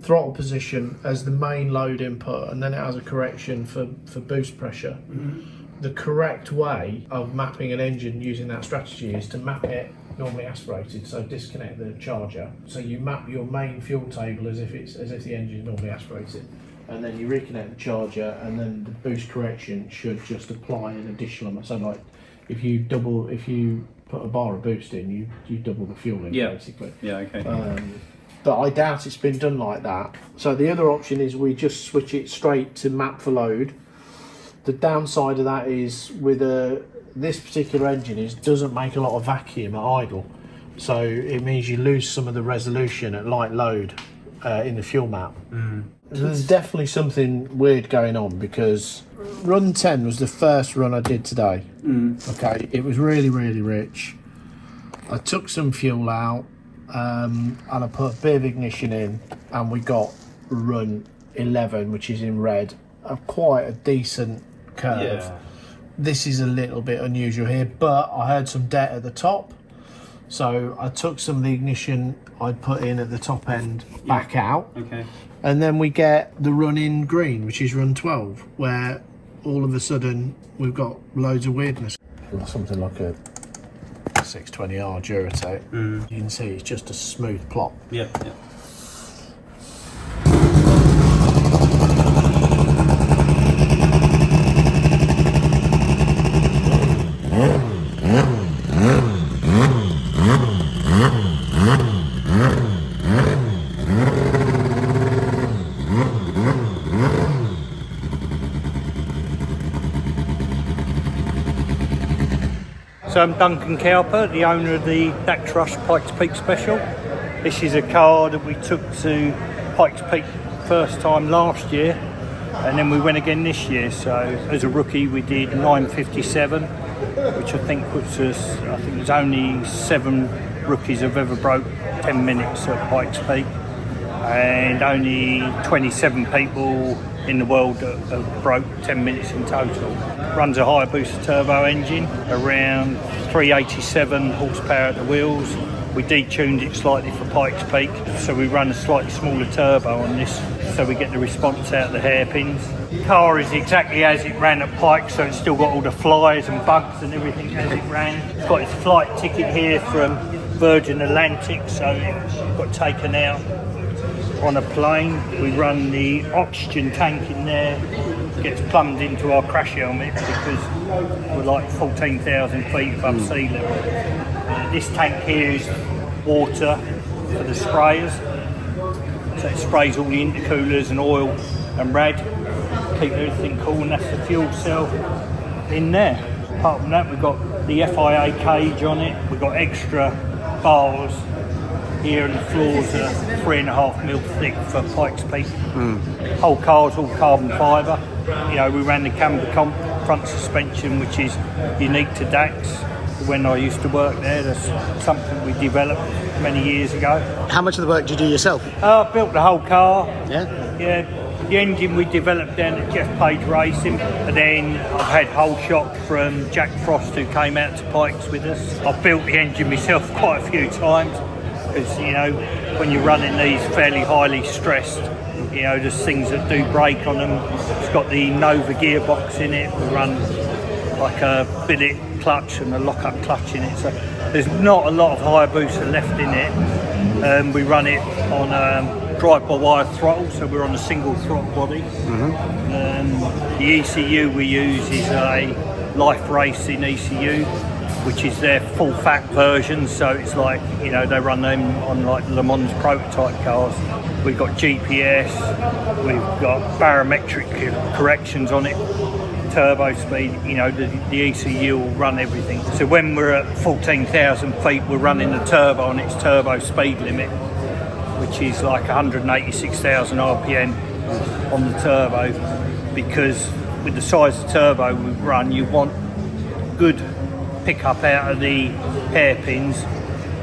Throttle position as the main load input, and then it has a correction for boost pressure. The correct way of mapping an engine using that strategy is to map it normally aspirated, so disconnect the charger. So you map your main fuel table as if the engine is normally aspirated, and then you reconnect the charger, and then the boost correction should just apply an additional amount. So like if you put a bar of boost in, you double the fuel in basically. Yeah, okay. But I doubt it's been done like that. So the other option is we just switch it straight to map for load. The downside of that is with this particular engine doesn't make a lot of vacuum at idle. So it means you lose some of the resolution at light load in the fuel map. There's definitely something weird going on, because run 10 was the first run I did today. Okay, it was really, really rich. I took some fuel out and I put a bit of ignition in, and we got run 11, which is in red, quite a decent curve. Yeah. This is a little bit unusual here, but I heard some debt at the top, so I took some of the ignition I'd put in at the top end back out. Okay. And then we get the run in green, which is run 12, where all of a sudden we've got loads of weirdness. Something like a 620R Duratape. You can see it's just a smooth plop. Yeah. So I'm Duncan Cowper, the owner of the Dax Rush Pikes Peak Special. This is a car that we took to Pikes Peak first time last year, and then we went again this year. So as a rookie we did 957, which I think puts us, I think there's only 7 rookies have ever broke 10 minutes at Pikes Peak, and only 27 people in the world that have broke 10 minutes in total. Runs a high booster turbo engine, around 387 horsepower at the wheels. We detuned it slightly for Pikes Peak, so we run a slightly smaller turbo on this, so we get the response out of the hairpins. The car is exactly as it ran at Pikes, so it's still got all the flies and bugs and everything as it ran. It's got its flight ticket here from Virgin Atlantic, so it got taken out on a plane. We run the oxygen tank in there, gets plumbed into our crash helmet because we're like 14,000 feet above sea level. This tank here is water for the sprayers, so it sprays all the intercoolers and oil and rad, keep everything cool, and that's the fuel cell in there. Apart from that, we've got the FIA cage on it, we've got extra bars here, and the floors are 3.5mm thick for Pikes Peak. Whole car's all carbon fibre. You know, we ran the camber comp front suspension, which is unique to Dax. When I used to work there, that's something we developed many years ago. How much of the work do you do yourself? I built the whole car. Yeah? Yeah. The engine we developed down at Jeff Page Racing, and then I've had whole shop from Jack Frost, who came out to Pikes with us. I've built the engine myself quite a few times, because, you know, when you're running these fairly highly stressed, you know, there's things that do break on them. It's got the Nova gearbox in it. We run like a billet clutch and a lock-up clutch in it, so there's not a lot of Hayabusa left in it. We run it on drive-by-wire throttle, so we're on a single throttle body. The ECU we use is a Life Racing ECU, which is their full fat version, so it's like, you know, they run them on like Le Mans prototype cars. We've got GPS, we've got barometric corrections on it, turbo speed, you know, the ECU will run everything. So when we're at 14,000 feet, we're running the turbo on its turbo speed limit, which is like 186,000 RPM on the turbo, because with the size of turbo we run, you want good pickup out of the hairpins,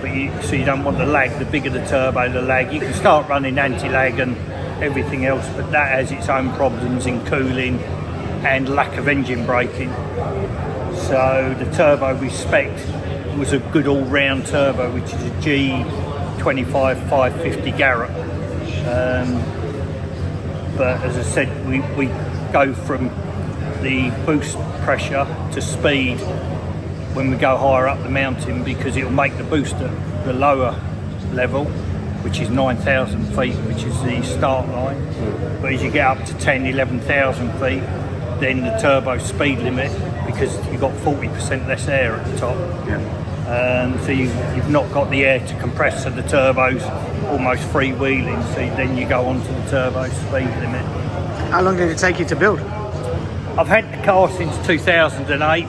but so you don't want the lag. The bigger the turbo, the lag. You can start running anti-lag and everything else, but that has its own problems in cooling and lack of engine braking. So the turbo we spec'd was a good all-round turbo, which is a G25 550 Garrett. But as I said, we go from the boost pressure to speed when we go higher up the mountain, because it'll make the booster the lower level, which is 9,000 feet, which is the start line. But as you get up to 10, 11,000 feet, then the turbo speed limit, because you've got 40% less air at the top. So you've not got the air to compress, so the turbo's almost freewheeling, so then you go on to the turbo speed limit. How long did it take you to build? I've had the car since 2008.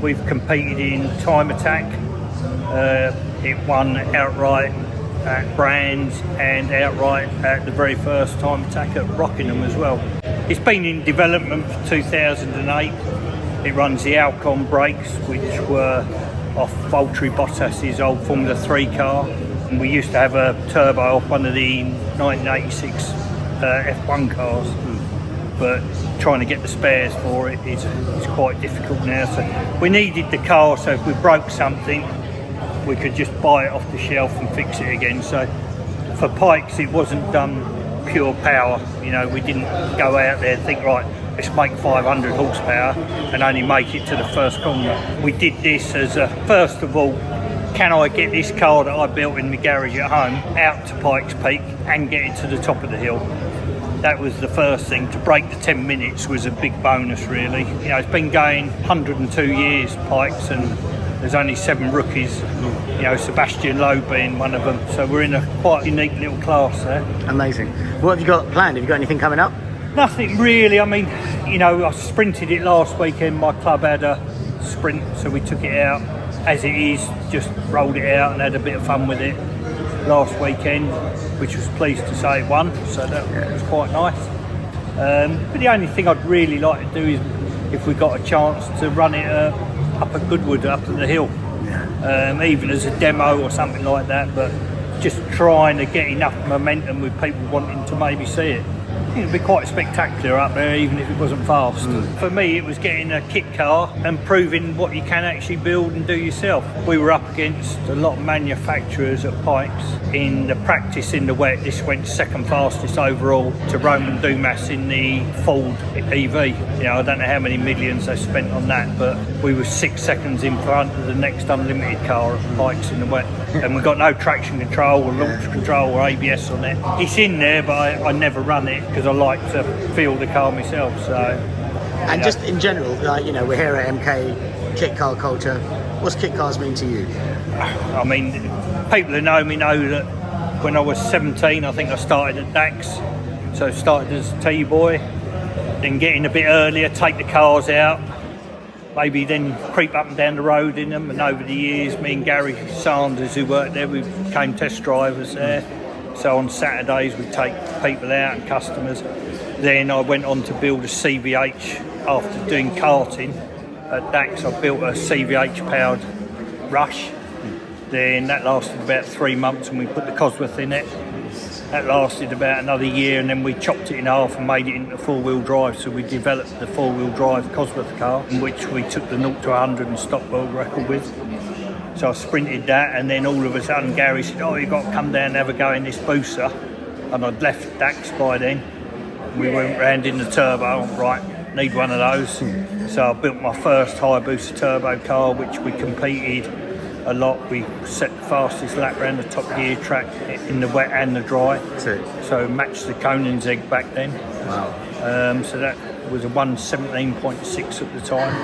We've competed in Time Attack. It won outright at Brands and outright at the very first time attack at Rockingham as well. It's been in development for 2008. It runs the Alcon brakes, which were off Valtteri Bottas's old Formula 3 car. And we used to have a turbo off one of the 1986 F1 cars. But trying to get the spares for it is quite difficult now. So we needed the car, so if we broke something, we could just buy it off the shelf and fix it again. So for Pikes, it wasn't done pure power. You know, we didn't go out there and think, right, let's make 500 horsepower and only make it to the first corner. We did this as a, first of all, can I get this car that I built in the garage at home out to Pikes Peak and get it to the top of the hill? That was the first thing. To break the 10 minutes was a big bonus, really. You know, it's been going 102 years, Pikes, and there's only 7 rookies, you know, Sebastian Loeb being one of them. So we're in a quite unique little class there. Amazing. What have you got planned? Have you got anything coming up? Nothing really. I mean, you know, I sprinted it last weekend. My club had a sprint, so we took it out as it is, just rolled it out and had a bit of fun with it last weekend, which was pleased to say it won, so that was quite nice. But the only thing I'd really like to do is, if we got a chance, to run it up at Goodwood, up at the hill, even as a demo or something like that, but just trying to get enough momentum with people wanting to maybe see it. I think it'd be quite spectacular up there, even if it wasn't fast. For me, it was getting a kit car and proving what you can actually build and do yourself. We were up against a lot of manufacturers at Pikes. In the practice in the wet, this went second fastest overall to Roman Dumas in the Ford EV. You know, I don't know how many millions they spent on that, but we were 6 seconds in front of the next unlimited car at Pikes in the wet. And we've got no traction control or launch control or ABS on it. It's in there, but I never run it because I like to feel the car myself. So, and just in general, like, you know, we're here at MK, kit car culture. What's kit cars mean to you? I mean, people who know me know that when I was 17, I think I started at DAX. So started as a T-boy, then getting a bit earlier, take the cars out, maybe then creep up and down the road in them. And over the years, me and Gary Sanders, who worked there, we became test drivers there. So on Saturdays we'd take people out and customers. Then I went on to build a CVH after doing karting at DAX. I built a CVH powered Rush. Then that lasted about 3 months and we put the Cosworth in it. That lasted about another year and then we chopped it in half and made it into 4-wheel drive. So we developed the 4-wheel drive Cosworth car, in which we took the 0 to 100 and stopped world record with. So I sprinted that, and then all of a sudden Gary said, oh, you've got to come down and have a go in this booster. And I'd left DAX by then. We went round in the turbo, right, need one of those. So I built my first Hayabusa turbo car, which we competed a lot. We set the fastest lap around the Top Gear track in the wet and the dry. So matched the Koenigsegg back then. Wow. So that was a 1:17.6 at the time.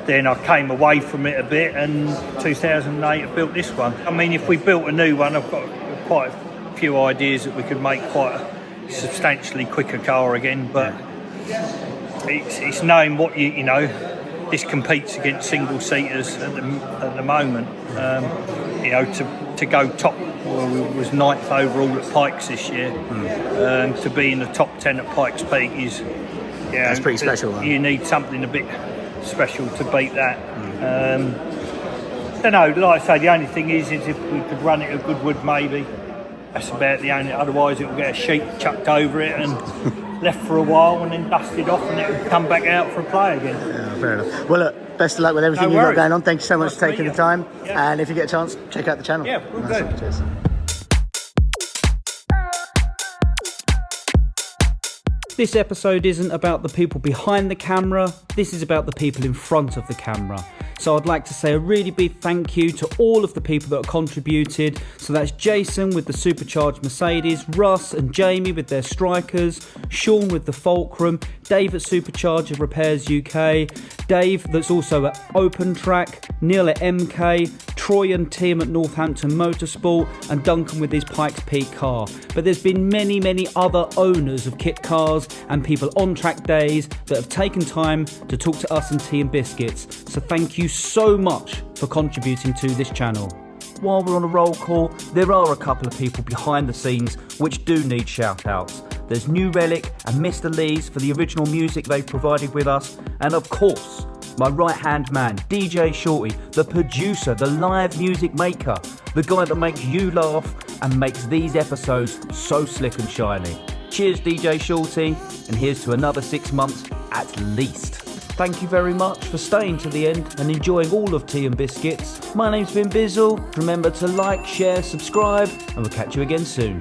Then I came away from it a bit, and 2008 I built this one. I mean, if we built a new one, I've got quite a few ideas that we could make quite a substantially quicker car again, but it's knowing what you know, this competes against single-seaters at the moment. You know, to go top, well, we was 9th overall at Pikes this year. To be in the top 10 at Pikes Peak is... Yeah, that's pretty special. You need something a bit special to beat that. Don't know, like I say, the only thing is if we could run it at Goodwood, maybe. That's about the only, otherwise it will get a sheet chucked over it and left for a while and then dusted off and it will come back out for a play again. Yeah, fair enough. Well, look, best of luck with everything you've got going on. Thank you so much for taking the time. And if you get a chance, check out the channel. Yeah, we'll do. Cheers. This episode isn't about the people behind the camera, this is about the people in front of the camera. So I'd like to say a really big thank you to all of the people that have contributed. So that's Jason with the supercharged Mercedes, Russ and Jamie with their Strikers, Sean with the Fulcrum, Dave at Supercharger Repairs UK, Dave that's also at OpenTrack, Neil at MK, Troy and Tim at Northampton Motorsport, and Duncan with his Pikes Peak car. But there's been many other owners of kit cars and people on track days that have taken time to talk to us and TeaN'BizzKits. So thank you so much for contributing to this channel. while we're on a roll call, there are a couple of people behind the scenes which do need shout outs. There's New Relic and Mr. Lees for the original music they've provided with us, and of course, my right hand man, DJ Shorty, the producer, the live music maker, the guy that makes you laugh and makes these episodes so slick and shiny. Cheers, DJ Shorty, and here's to another 6 months at least. Thank you very much for staying to the end and enjoying all of TeaN'BizzKits. My name's been Bizzle. Remember to like, share, subscribe, and we'll catch you again soon.